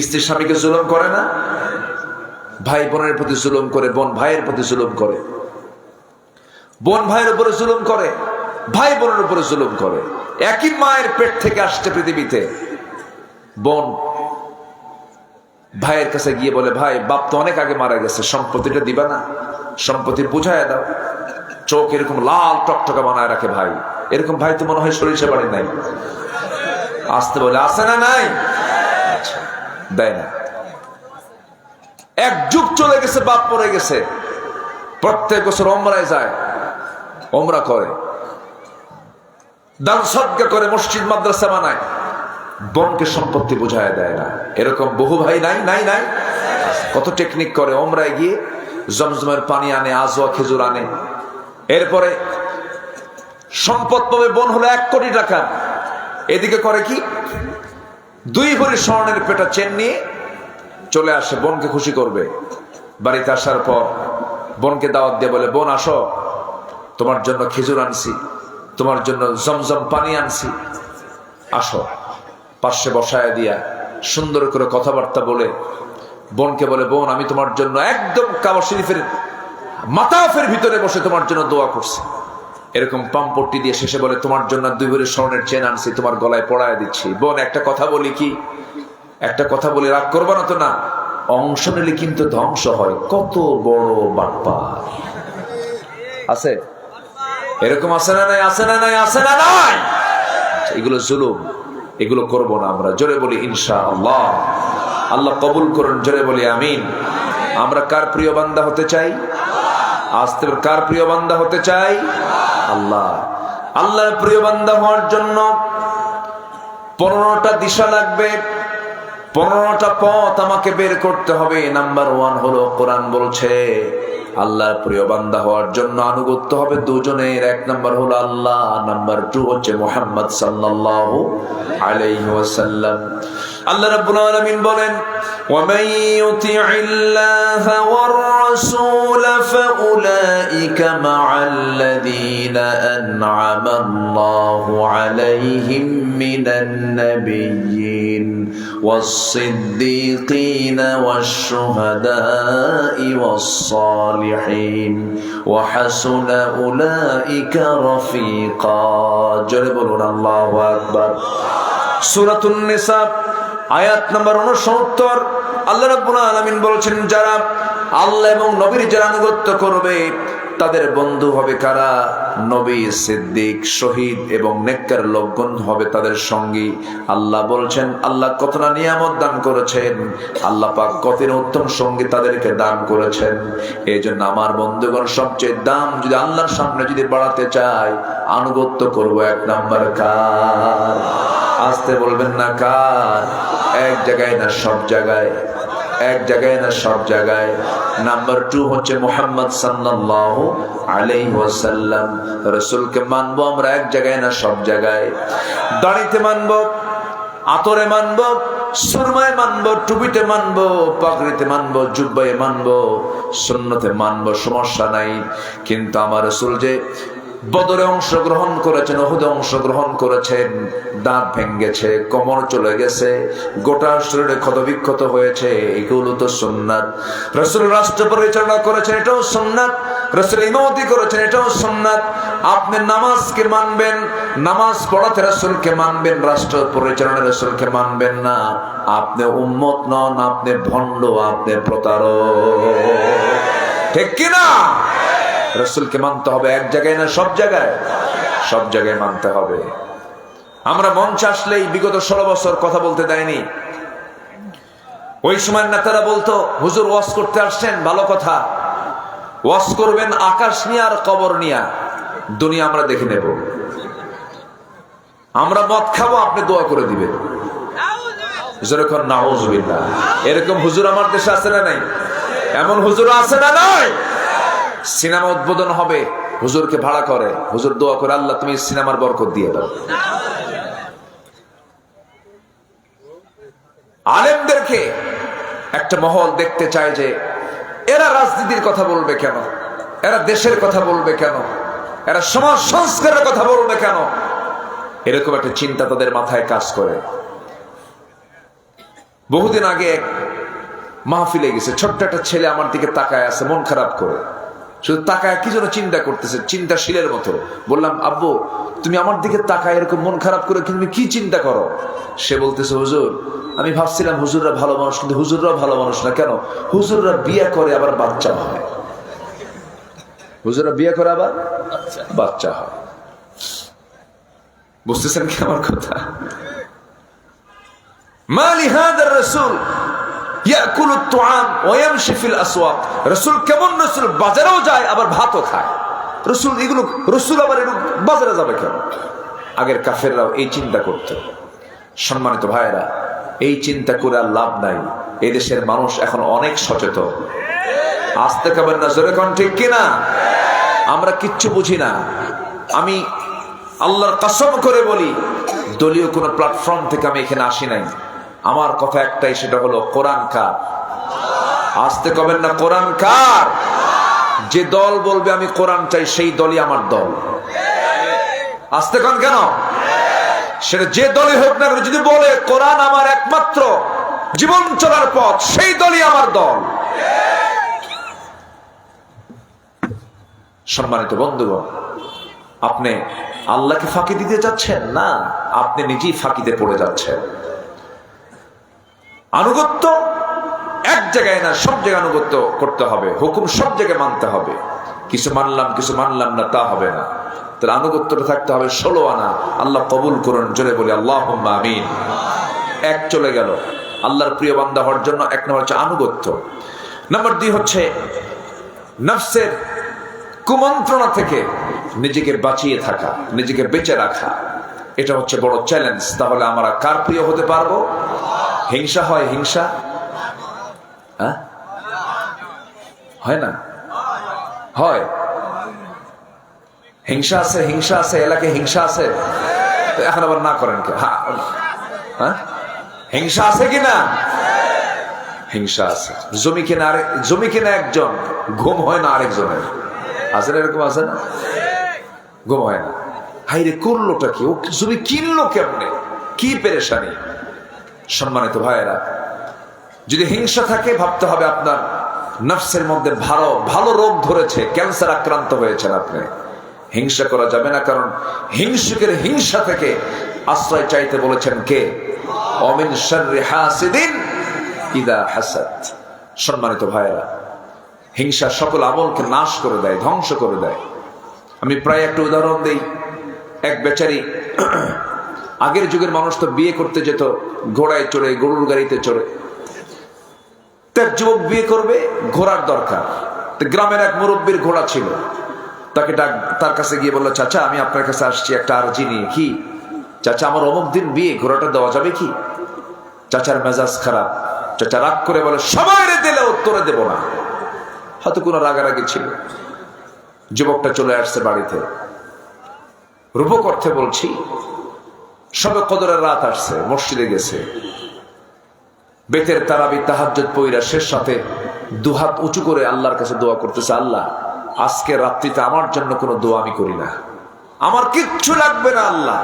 স্ত্রী স্বামীকে জুলুম করে না, ভাই বোনের প্রতি জুলুম করে, বোন ভাইয়ের প্রতি জুলুম করে, বোন ভাইয়ের উপরে জুলুম করে, ভাই বোনের উপরে জুলুম করে। একই মায়ের পেট থেকে আসছে পৃথিবীতে। বোন ভাইয়ের কাছে গিয়ে বলে, ভাই বাপ তো অনেক আগে মারা গেছে, সম্পত্তিটা দিবা না? সম্পত্তি বুঝায় দাও। চোখ এরকম লাল টকটকা বানায় রাখে ভাই। এরকম ভাই তো মনে হয় সরিষা বাড়ি নাই। আসতে বলে, আসে না? নাই, আচ্ছা দেয় না। এক যুগ চলে গেছে, বাপ পড়ে গেছে, প্রত্যেক বছর ওমরায় যায়, ওমরা করে, দান সদকা করে, মসজিদ মাদ্রাসা বানায়, বোনকে সম্পত্তি বুঝায় দেয় না। এরকম বহু ভাই নাই? নাই নাই। কত টেকনিক করে, ওমরায় গিয়ে জমজমের পানি আনে, আজওয়া খেজুর আনে, এরপরে সম্পদ পাবে। বোন হলো 1 কোটি টাকা, এদিকে করে কি, 2 ভরি স্বর্ণের পেটা চেন নিয়ে চলে আসে, বোনকে খুশি করবে। বাড়িতে আসার পর বোনকে দাওয়াত দিয়ে বলে, বোন আসো, তোমার জন্য খেজুর আনছি, তোমার জন্য জমজম পানি আনছি, আসো। পাশে বসায় দিয়া সুন্দর করে কথাবার্তা বলে বোনকে বলে, বোন আমি তোমার জন্য একদম কাবা শরীফের মাতাফের ভিতরে বসে তোমার জন্য দোয়া করছি। এরকম পাম্পট্টি দিয়ে শেষে বলে, তোমার জন্য 2 ভরি স্বর্ণের চেন আনছি, তোমার গলায় পড়ায় দিচ্ছি। বোন একটা কথা বলি কি, একটা কথা বলি, রাগ করবা না তো? না, অংশ নিলে কিন্তু ধ্বংস হয়। কত বড় বাটপার আছে, এরকম আছে না নাই? আছে না নাই? আছে না নাই? এগুলো জুলুম, এগুলো করব না আমরা। জোরে বলি ইনশাআল্লাহ। আল্লাহ কবুল করুন, জোরে বলি আমিন। আমরা কার প্রিয় বান্দা হতে চাই? আস্তে কার প্রিয় বান্দা হতে চাই? আল্লাহ। আল্লাহর প্রিয় বান্দা হওয়ার জন্য 15টা দিশা লাগবে, 15টা পথ আমাকে বের করতে হবে। নাম্বার 1 হলো, কোরআন বলছে আল্লাহর প্রিয় বান্দা হওয়ার জন্য আনুগত্য হবে দুজনের। 1 নাম্বার হলো আল্লাহ, নাম্বার 2 হচ্ছে মুহাম্মদ সাল্লাল্লাহু আলাইহি ওয়াসাল্লাম। আল্লাহ রাব্বুল আলামিন বলেন, ومن يطع الله والرسول فأولئك مع الذين أنعم الله عليهم من النبيين والصديقين والشهداء والصالحين وحسن أولئك رفيقا جربون الله أكبر সূরাতুন নিসা আয়াত নম্বর 69 আল্লাহ রাব্বুল আলামিন বলেছেন, যারা আল্লাহ এবং নবীর যারা আনুগত্য করবে তাদের বন্ধু হবে কারা? নবী, সিদ্দিক, শহীদ এবং নেককার লোকগণ হবে তাদের সঙ্গী। আল্লাহ বলছেন, আল্লাহ কতটা নিয়ামত দান করেছেন, আল্লাহ পাক কত উত্তম সঙ্গী তাদেরকে দান করেছেন। এই জন্য আমার বন্ধুগণ, সবচেয়ে দাম যদি আল্লাহর সামনে যদি বাড়াতে চাই, আনুগত্য করব এক নাম্বার কার? আসতে বলবেন না কার? এক জায়গায় না সব জায়গায়, এক জায়গায় না সব জায়গায়। নাম্বার 2 হচ্ছে মুহাম্মদ সাল্লাল্লাহু আলাইহি ওয়াসাল্লাম। রাসূলকে মানবো আমরা এক জায়গায় না সব জায়গায়। দাড়িতে মানবো, আতরে মানবো, সুরমায় মানবো, টুপিতে মানবো, পাগড়িতে মানবো, জুব্বায় মানবো, সুন্নতে মানবো, সমস্যা নাই। কিন্তু আমার রাসূল যে বদরে অংশগ্রহণ করেছেন, উহুদে অংশগ্রহণ করেছেন, দাঁত ভেঙেছে, কোমর চলে গেছে, গোটা শরীরে ক্ষতবিক্ষত হয়েছে, এগুলো তো সুন্নাত। রাসূল রাষ্ট্র পরিচালনা করেছেন, এটাও সুন্নাত। রাসূল ইমামতি করেছেন, এটাও সুন্নাত। আপনি নামাজকে মানবেন, নামাজ পড়াতে রাসূলকে মানবেন, রাষ্ট্র পরিচালনা রাসূলকে মানবেন না, আপনি উম্মত নন, আপনি ভণ্ড, আপনি প্রতারক। ঠিক কি না? রাসূলকে মানতে হবে এক জায়গায় না সব জায়গায়, সব জায়গায় মানতে হবে। আমরা মঞ্চ আসলেই বিগত 16 বছর কথা বলতে দেয়নি। ওই সময় নেতারা বলতো, হুজুর ওয়াজ করতে আসছেন, ভালো কথা, ওয়াজ করবেন আকাশ নিয়ে আর কবর নিয়ে, দুনিয়া আমরা দেখে নেব, আমরা মদ খাবো, আপনি দোয়া করে দিবেন। যেরকম নাউজুবিল্লাহ, এরকম হুজুর আমার দেশে আছে না নাই? এমন হুজুর আছে না নাই? সিনেমা উদ্বোধন হবে, হুজুরকে ভাড়া করে, হুজুর দোয়া করে, আল্লাহ তুমি সিনেমার বরকত দিয়ে দাও। আলেমদেরকে একটা মহল দেখতে চায় যে এরা রাজনীতির কথা বলবে কেন, এরা দেশের কথা বলবে কেন, এরা সমাজ সংস্কারের কথা বলবে কেন, এরকম একটা চিন্তা তাদের মাথায় কাজ করে। বহুদিন আগে মাহফিলে গেছে, ছোট্ট একটা ছেলে আমার দিকে তাকায় আছে, মন খারাপ করে, শুধু তাকায় কি যেন চিন্তা করতেছে, চিন্তাশীলের মতো। বললাম, আব্বু তুমি আমার দিকে তাকায় এরকম মন খারাপ করে তুমি কি চিন্তা করো? সে বলতেছে, হুজুর আমি ভাবছিলাম হুজুররা ভালো মানুষ, কিন্তু হুজুররা ভালো মানুষ না। কেন? হুজুররা বিয়ে করে আবার বাচ্চা হয়, হুজুররা বিয়ে করে আবার বাচ্চা হয়। বুঝতেছেন কি আমার কথা? মালি হাদার রাসূল ইয়াকুলুত তুআম ওয়া ইয়ামশি ফিল আসওয়াক। রাসূল কেমন রাসূল? বাজারেও যায় আবার ভাতও খায়। রাসূল এগুলো, রাসূল আবার এগুলো বাজারে যাবে কেন? আগের কাফেররাও এই চিন্তা করত। সম্মানিত ভাইয়েরা, এই চিন্তা করে আর লাভ নাই। এই দেশের মানুষ এখন অনেক সচেতন। আসতে কবেন না, জোরে কোন ঠিক কিনা? আমরা কিচ্ছু বুঝি না। আমি আল্লাহর কসম করে বলি, দলীয় কোনো প্ল্যাটফর্ম থেকে আমি এখানে আসি নাই। আমার কথা একটাই, সেটা হলো কোরআন কার? আসতে কবেন না, কোরআন কার? যে দল বলবে আমি কোরআন চাই, সেই দলই আমার দল। আসতে কন কেন? সেটা যে দলই হোক না, যদি বলে কোরআন আমার একমাত্র জীবন চলার পথ, সেই দলই আমার দল। সম্মানিত বন্ধুগণ, আপনি আল্লাহকে ফাঁকি দিতে যাচ্ছেন না, আপনি নিজেই ফাঁকিতে পড়ে যাচ্ছেন। আনুগত্য এক জায়গায় না সব জায়গায় আনুগত্য করতে হবে, হুকুম সব জায়গায় মানতে হবে। কিছু মানলাম কিছু মানলাম না তা হবে না। তাহলে আনুগত্যটা থাকতে হবে 16 আনা। আল্লাহ কবুল করুন, জোরে বলি আল্লাহুম্মা আমিন। এক চলে গেল আল্লাহর প্রিয় বান্দা হওয়ার জন্য। এক নম্বর হচ্ছে আনুগত্য। নাম্বার 2 হচ্ছে নফসের কুমন্ত্রণা থেকে নিজেকে বাঁচিয়ে থাকা, নিজেকে বেঁচে রাখা। এটা হচ্ছে বড় চ্যালেঞ্জ। তাহলে আমরা কার প্রিয় হতে পারবো? হিংসা হয়? হিংসা হয় না? হয়। হিংসা আছে, হিংসা আছে, এলাকায় হিংসা আছে। এখন আবার না করেন কে? হ্যাঁ, হিংসা আছে কিনা? হিংসা আছে। জমি কিনা একজন, ঘুম হয় না আরেকজনের। আছে না এরকম? আছে না? ঘুম হয় না। হাইরে করলোটা কি, ও জমি কিনলো কেমনে, কি পেরেশানি। সম্মানিত ভাইয়েরা, যদি হিংসা থাকে ভাবতে হবে আপনার নফসের মধ্যে ভালো রোগ ধরেছে, ক্যান্সার আক্রান্ত হয়েছেন আপনি। হিংসা করা যাবে না, কারণ হিংসুকের হিংসা থেকে আশ্রয় চাইতে বলেছেন কে? অমিন শাররি হাসিদিন ইদা হাসাদ। সম্মানিত ভাইয়েরা, হিংসা সকল আমলকে নাশ করে দেয়, ধ্বংস করে দেয়। আমি প্রায় একটা উদাহরণ দেই। এক বেচারি, আগের যুগের মানুষ তো বিয়ে করতে যেত ঘোড়ায় চড়ে, গরুর গাড়িতে চড়ে। তার যুবক বিয়ে করবে, ঘোড়ার দরকার। গ্রামের এক মুরব্বীর ঘোড়া ছিল, তাকে তার কাছে গিয়ে বললো, চাচা আমি আপনার কাছে আসছি একটা আরজি নিয়ে। কি চাচা, আমার অমুক দিন বিয়ে, ঘোড়াটা দেওয়া যাবে কি? চাচার মেজাজ খারাপ। চাচা রাগ করে বলে, সবাই দিলে উত্তরে দেব না। হয়তো কোনো রাগারাগি ছিল। যুবকটা চলে আসছে বাড়িতে, রূপক অর্থে বলছি, সবে কদরের রাত আসছে, মসজিদে গেছে, বেতের তারাবি তাহাজ্জুদ পইরা শেষ সাথে দুহাত উঁচু করে আল্লাহর কাছে দোয়া করতেছে, আল্লাহ আজকে রাত্রিতে আমার জন্য কোনো দোয়া আমি করি না, আমার কিচ্ছু লাগবে না আল্লাহ,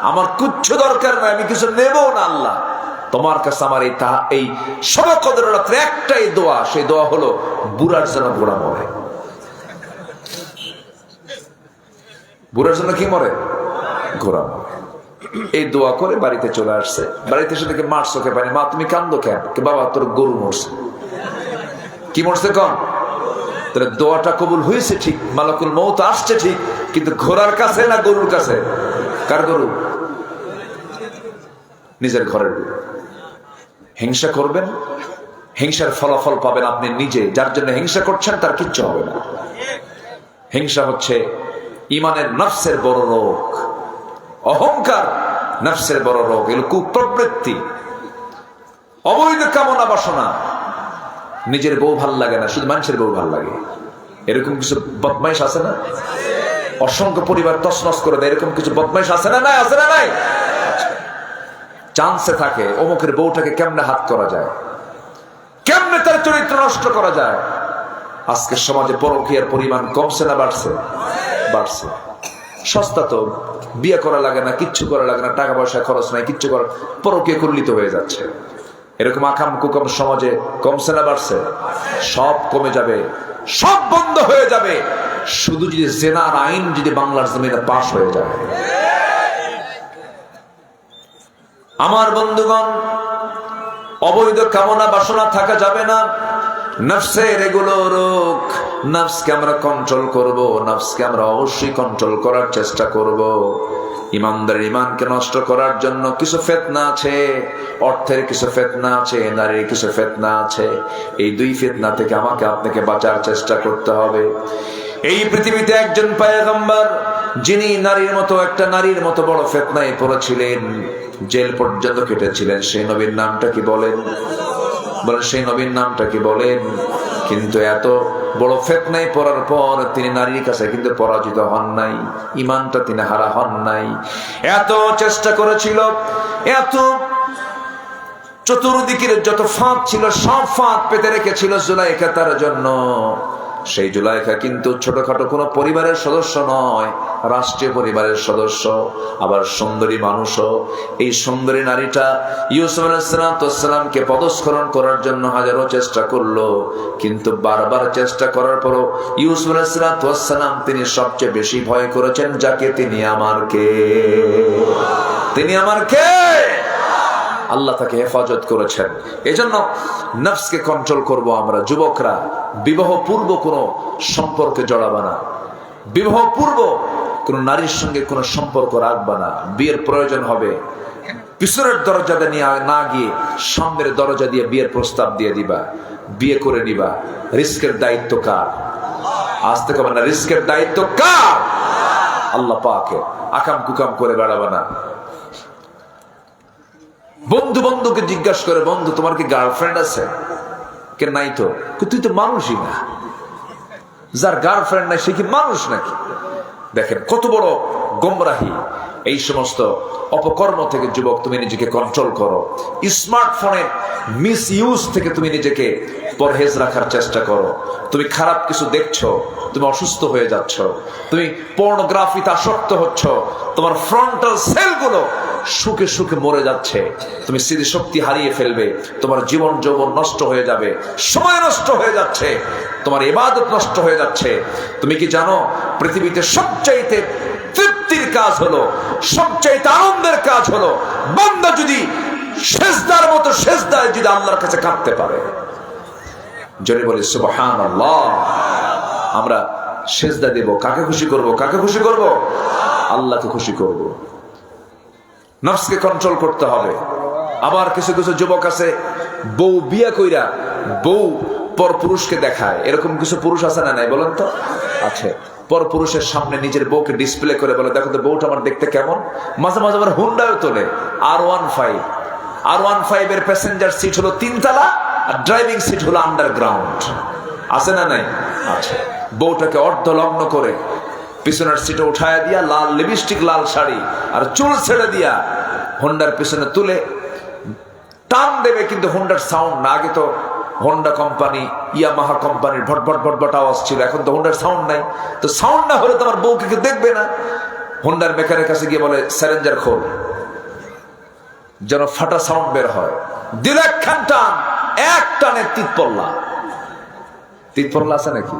আমার কিচ্ছু দরকার নাই, আমি কিছু নেব না আল্লাহ, তোমার কাছে আমার এই সবে কদরের রাত্রে একটাই দোয়া, সেই দোয়া হলো বুড়ার জন্য ঘোড়া মরে। বুড়ার জন্য কি মরে? ঘোড়া মরে। এই দোয়া করে বাড়িতে চলে আসছে। বাড়িতে এসে দেখে মার চোখে পানি। মা তুমি কান্দো কেন? বাবা তোর গরু মরছে। কি মরছে কন? তাহলে দোয়াটা কবুল হয়েছে ঠিক, মালাকুল মউত আসছে ঠিক, কিন্তু ঘোড়ার কাছে না গরুর কাছে? কার গরু? নিজের ঘরের গরু। হিংসা করবেন, হিংসার ফলাফল পাবেন আপনি নিজে। যার জন্য হিংসা করছেন তার কিচ্ছু হবে না। হিংসা হচ্ছে ইমানের নফসের বড় রোগ। অহংকার নফসের বড় রোগ। এগুলো কুপ্রবৃত্তি, অবৈধ কামনা বাসনা। নিজের বউ ভাল লাগে না, শুধু মানুষের বউ ভাল লাগে, এরকম কিছু বদমাইশ আছে না? অসংখ্য পরিবার তছনছ করে দেয়, এরকম কিছু বদমাইশ আছে না? নাই? আছে না? নাই? চান্সে থাকে অমুকের বউটাকে কেমনে হাত করা যায়, কেমনে তার চরিত্র নষ্ট করা যায়। আজকের সমাজে পরকীয়ার পরিমাণ কমছে না বাড়ছে? বাড়ছে। সস্তা তো, বিয়ে করা লাগে না, কিচ্ছু করা লাগে না, টাকা পয়সা খরচ নাই, কিচ্ছু করা, পরকীয়া করলিত হয়ে যাচ্ছে। এরকম আকাম কুকাম সমাজে কমছে না বাড়ছে? সব কমে যাবে, সব বন্ধ হয়ে যাবে, শুধু যদি জেনার আইন যদি বাংলার জমিনে পাশ হয়ে যায়। আমার বন্ধুগণ, অবৈধ কামনা বাসনা থাকা যাবে না। নফসের এগুলো রোগ, নফসকে আমরা কন্ট্রোল করব, নফসকে আমরা অবশ্যই কন্ট্রোল করার চেষ্টা করব। ইমানদারের ইমানকে নষ্ট করার জন্য কিছু ফিতনা আছে, অর্থের কিছু ফিতনা আছে, নারীর কিছু ফিতনা আছে। এই দুই ফিতনা থেকে আমাকে আপনাকে বাঁচার চেষ্টা করতে হবে। এই পৃথিবীতে একজন পয়গম্বর, যিনি একটা নারীর মতো বড় ফিতনায় পড়েছিলেন, জেল পর্যন্ত কেটেছিলেন, সেই নবীর নামটা কি বলেন? বলেন, সেই নবীর নামটা কি বলেন? কিন্তু এত বড় ফিতনায় পড়ার পর তিনি নারীর কাছে কিন্তু পরাজিত হন নাই, ইমানটা তিনি হারা হন নাই। এত চেষ্টা করেছিল, এত চতুর্দিকের যত ফাঁদ ছিল সব ফাঁদ পেতে রেখেছিল জুলাইখা তার জন্য। সেই জুলাইখা কিন্তু ছোটখাটো কোনো পরিবারের সদস্য নয়, রাষ্ট্রীয় পরিবারের সদস্য, আবার সুন্দরী মানুষও। এই সুন্দরী নারীটা ইউসুফ আলাইহিসসালামকে পদস্খলন করার জন্য হাজারো চেষ্টা করলো, কিন্তু বারবার চেষ্টা করার পরও ইউসুফ আলাইহিসসালাম তিনি সবচেয়ে বেশি ভয় করেছেন যাকে, তিনি আমার কে? তিনি আমার কে? আল্লাহ তাকে হেফাজত করেছেন। এজন্য নফসকে কন্ট্রোল করব আমরা। যুবকরা, বিবাহ পূর্ব কোনো সম্পর্কে জড়াবা না, বিবাহ পূর্ব কোন নারীর সঙ্গে কোনো সম্পর্ক রাখবা না। বিয়ের প্রয়োজন হবে পিছনের দরজা দিয়ে না গিয়ে সামনের দরজা দিয়ে বিয়ের প্রস্তাব দিয়ে দিবা, বিয়ে করে নিবা। রিস্কের দায়িত্ব কার? আসতে কবে না, রিস্কের দায়িত্ব কার? আল্লাহ পাকের। আকাম কুকাম করে বেড়াবা না। বন্ধুকে জিজ্ঞাসা করে, বন্ধু তোমার কি গার্লফ্রেন্ড আছে? কে নাই তো। তুই তো মানুষই না, যার গার্লফ্রেন্ড নাই সে কি মানুষ নাকি? দেখেন কত বড় গোমরাহি। এই সমস্ত অপকর্ম থেকে যুবক তুমি নিজেকে কন্ট্রোল করো। স্মার্টফোনের মিস ইউজ থেকে তুমি নিজেকে পরহেজ রাখার চেষ্টা করো। তুমি খারাপ কিছু দেখছো, তুমি অসুস্থ হয়ে যাচ্ছ। তুমি পর্নোগ্রাফিতে আসক্ত হচ্ছ, তোমার ফ্রন্টাল সেলগুলো সুখে সুখে মরে যাচ্ছে। তুমি স্মৃতিশক্তি হারিয়ে ফেলবে, তোমার জীবন যৌবন নষ্ট হয়ে যাবে, সময় নষ্ট হয়ে যাচ্ছে, তোমার ইবাদত নষ্ট হয়ে যাচ্ছে। তুমি কি জানো পৃথিবীতে সবচাইতে তৃপ্তির কাজ হলো, সবচাইতে আনন্দের কাজ হলো বান্দা যদি সেজদার মতো সেজদায় যদি আল্লাহর কাছে কাঁদতে পারে। জোরে বলি সুবহানাল্লাহ। আমরা সেজদা দেব কাকে খুশি করব? কাকে খুশি করব? আল্লাহকে খুশি করব। নফসকে কন্ট্রোল করতে হবে। আবার কিছু কিছু যুবক আছে বউ বিয়া কইরা বউ পর পুরুষকে দেখায়। এরকম কিছু পুরুষ আছে না নাই বলেন তো? আছে। পর পুরুষের সামনে নিজের বউকে ডিসপ্লে করে বলে দেখো তো বউটা আমার দেখতে কেমন। মাঝে মাঝে আবার হুন্ডাও তোলে R15 এর প্যাসেঞ্জার সিট হলো 3 তলা আর ড্রাইভিং সিট হলো আন্ডারগ্রাউন্ড। আছে না নাই? আছে। বউটাকে অর্ধলগ্ন করে পিছনের সিটে উঠায় দিয়া লাল লিপস্টিক, লাল শাড়ি আর চুল ছেড়ে দিয়া হোন্ডার পিছনে তুলে টান দেবে, কিন্তু হোন্ডার সাউন্ড না। আগে তো হোন্ডা কোম্পানি, ইয়ামাহা কোম্পানির ভটভট ভটভট আওয়াজ ছিল, এখন তো হোন্ডার সাউন্ড নাই। তো সাউন্ড না হলে তোমার বউকে কেউ দেখবে না। হোন্ডার মেকারের কাছে গিয়ে বলে স্যালেঞ্জার খোল, যেন ফাটা সাউন্ড বের হয়। দিল একখান টান, এক টানে তিতপল্লা আছে নাকি?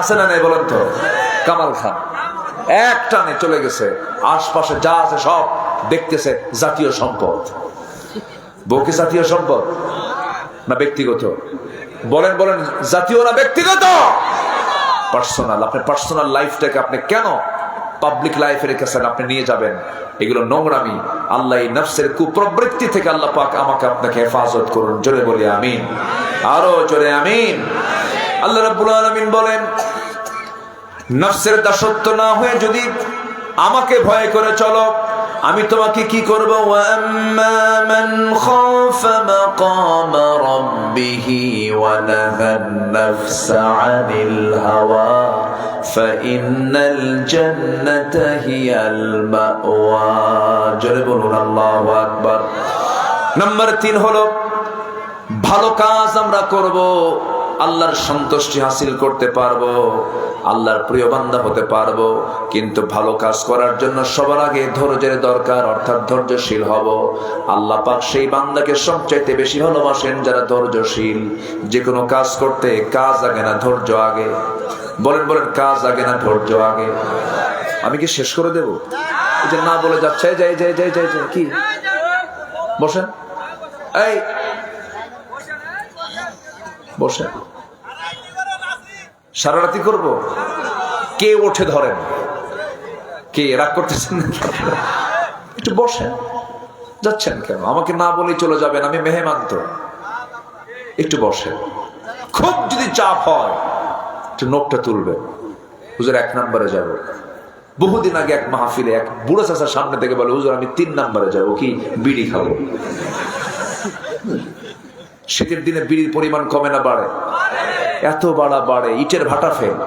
আছে না নাই বলেন তো? কামাল খান এক টানে চলে গেছে। আশপাশে যা আছে সব দেখতেছে জাতীয় সম্পদ। বউ কি জাতীয় সম্পদ না ব্যক্তিগত? বলেন বলেন, জাতীয় না ব্যক্তিগত? পার্সোনাল। আপনার পার্সোনাল লাইফটাকে আপনি কেন পাবলিক লাইফে রেখেছেন? আপনি নিয়ে যাবেন এগুলো নোংরামি। আল্লাহ এই নফসের কুপ্রবৃত্তি থেকে আল্লাহ পাক আমাকে আপনাকে হেফাজত করুন। জোরে বলি আমিন, আরো জোরে আমিন। আল্লাহ রাব্বুল আলামিন বলেন, নফসের দাসত্ব না হয়ে যদি আমাকে ভয় করে চলো, আমি তোমাকে কি করব? ওয়াম্মা মান খাফা মাকাম রাব্বিহি ওয়া নাহান নাফসা আনিল হাওয়া ফাইন্নাল জান্নাতা হিয়াল মাওয়া। জোরে বলুন আল্লাহু আকবার। নাম্বার 3 হলো ভালো কাজ আমরা করব, আল্লাহর সন্তুষ্টি হাসিল করতে পারবো, আল্লাহর প্রিয় বান্দা হতে পারবো। কিন্তু ভালো কাজ করার জন্য সবার আগে ধৈর্যের দরকার, অর্থাৎ ধৈর্যশীল হব। আল্লাহ পাক সেই বান্দাকে সবচাইতে বেশি ভালোবাসেন যারা ধৈর্যশীল। যে কোনো কাজ করতে কাজ আগে না ধৈর্য আগে? বলেন বলেন, কাজ আগে না ধৈর্য আগে? আমি কি শেষ করে দেব? এই যে না বলে যাচ্ছে, যাই যাই যাই যাই যাই, কি বসেন, এই বসেন। সারা রাতি করবো? কে ওঠে ধরেন? কে রাগ করতেছেন? একটু বসেন। যাচ্ছেন কেন? আমাকে না বলেই চলে যাবেন, আমি মেহমান তো। একটু বসেন। খুব যদি চাপ হয় একটু নোকটা তুলবেন, হুজুর 1 নম্বরে যাব। বহুদিন আগে এক মাহফিলে এক বুড়ো চাচার সামনে থেকে বলে, হুজুর আমি 3 নম্বরে যাব, কি বিড়ি খাবো। শীতের দিনে বিড়ির পরিমাণ কমে না বাড়ে? এত বাড়ে, ইটের ভাটা ফেল,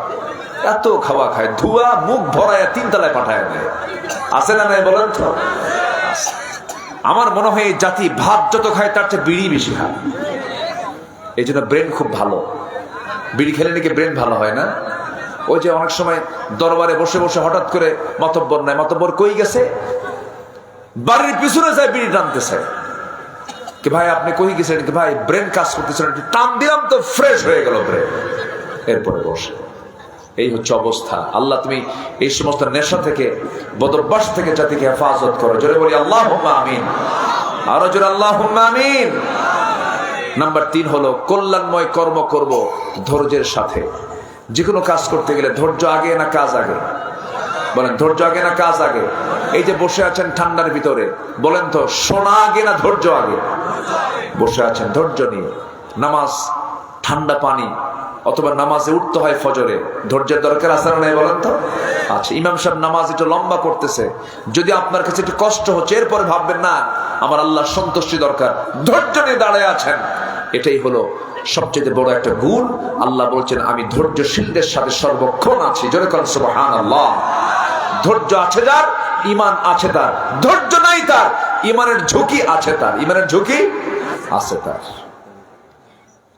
এত খাওয়া খায়, ধোয়া মুখ ভরায় 3 তলায় পাঠায় দেয়। আছে না নাই বলেন তো? আমার মনে হয় এই জাতি ভাত যত খায় তার চেয়ে বিড়ি বেশি খায়। এই জন্য ব্রেন খুব ভালো। বিড়ি খেলে নাকি ব্রেন ভালো হয় না? ওই যে অনেক সময় দরবারে বসে বসে হঠাৎ করে মাতব্বর নাই, মাতব্বর কই গেছে, বাড়ির পিছনে যায় বিড়ি টানতেছে। কি ভাই আপনি কই গেছেন? কি ভাই ব্রেন কাজ করতেছেন, একটু টান দিলাম তো ফ্রেশ হয়ে গেল ব্রেন। এরপরে বসে। এই হচ্ছে অবস্থা। আল্লাহ তুমি এই সমস্ত নেশা থেকে, বদভ্যাস থেকে জাতিকে হেফাজত করো। জোরে বলি আল্লাহুম্মা আমিন, আরো জোরে আল্লাহুম্মা আমিন। নাম্বার 3 হলো কল্যাণময় কর্ম করব ধৈর্যের সাথে। যে কোনো কাজ করতে গেলে ধৈর্য আগে না কাজ আগে? বলেন, ধৈর্য আগে না কাজ আগে? এই যে বসে আছেন ঠান্ডার ভিতরে, বলেন তো শোনা আগে না ধৈর্য আগে? বসে আছেন ধৈর্য নিয়ে, নামাজ ঠান্ডা পানি অথবা নামাজে উঠতে হয় ফজরে, ধৈর্যের দরকার আছে না নাই বলেন তো? আচ্ছা, ইমাম সাহেব নামাজ একটু লম্বা করতেছে, যদি আপনার কাছে একটু কষ্ট হচ্ছে, এরপরে ভাববেন না আমার আল্লাহর সন্তুষ্টি দরকার, ধৈর্য নিয়ে দাঁড়ায় আছেন। এটাই হলো সবচেয়ে বড় একটা গুণ। আল্লাহ বলছেন আমি ধৈর্যশীলদের সাথে সর্বক্ষণ আছি। জোরে কোন সুবহানাল্লাহ। ধৈর্য আছে যার, ঈমান আছে তার। ধৈর্য নাই তার, ঈমানের ঝুঁকি আছে তার। ঈমানের ঝুঁকি আছে তার।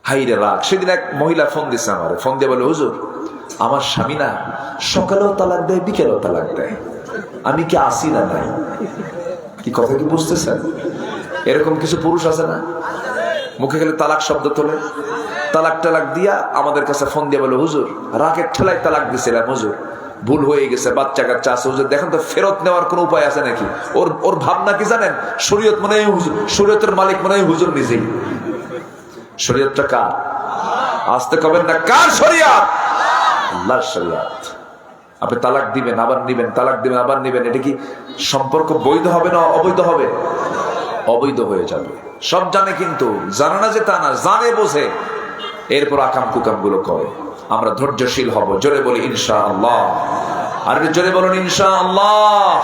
হাইরে রাগ। সেদিন এক মহিলা ফোন দিছে আমারে, ফোন দিয়ে বলে হুজুর আমার স্বামী না সকালেও তালাক দেয় বিকেলেও তালাক দেয়, আমি কি আসি না নাই? কি কথা কি বুঝতেছেন? এরকম কিছু পুরুষ আছে না, মুখে গেলে তালাক শব্দ তোলে, তালাক টালাক দিয়া আমাদের কাছে ফোন দিয়ে বলে হুজুর রাগের ঠেলায় তালাক দিছিলাম, হুজুর ভুল হয়ে গেছে, বাচ্চা কাচ্চা আছে, হুজুর দেখেন তো ফেরত নেওয়ার কোন উপায় আছে নাকি? ওর ভাবনা কি জানেন? শরীয়ত মনে হয় হুজুর, শরীয়তের মালিক মনে হয় হুজুর নিজেই। শরীয়তটা কার? আসতে কবেন না কার শরীয়ত? আল্লাহর শরীয়ত। আপনি তালাক দিবেন আবার নিবেন, তালাক দিবেন আবার নিবেন, এটা কি সম্পর্ক বৈধ হবে না অবৈধ হবে? অবৈধ হয়ে যাবে। সব জানে কিন্তু জানে না যে তা না, জানে বোঝে, এরপর আকাম কুকাম গুলো করে। আমরা ধৈর্যশীল হব। জোরে বলি ইনশাআল্লাহ। আর জোরে বলুন ইনশাআল্লাহ।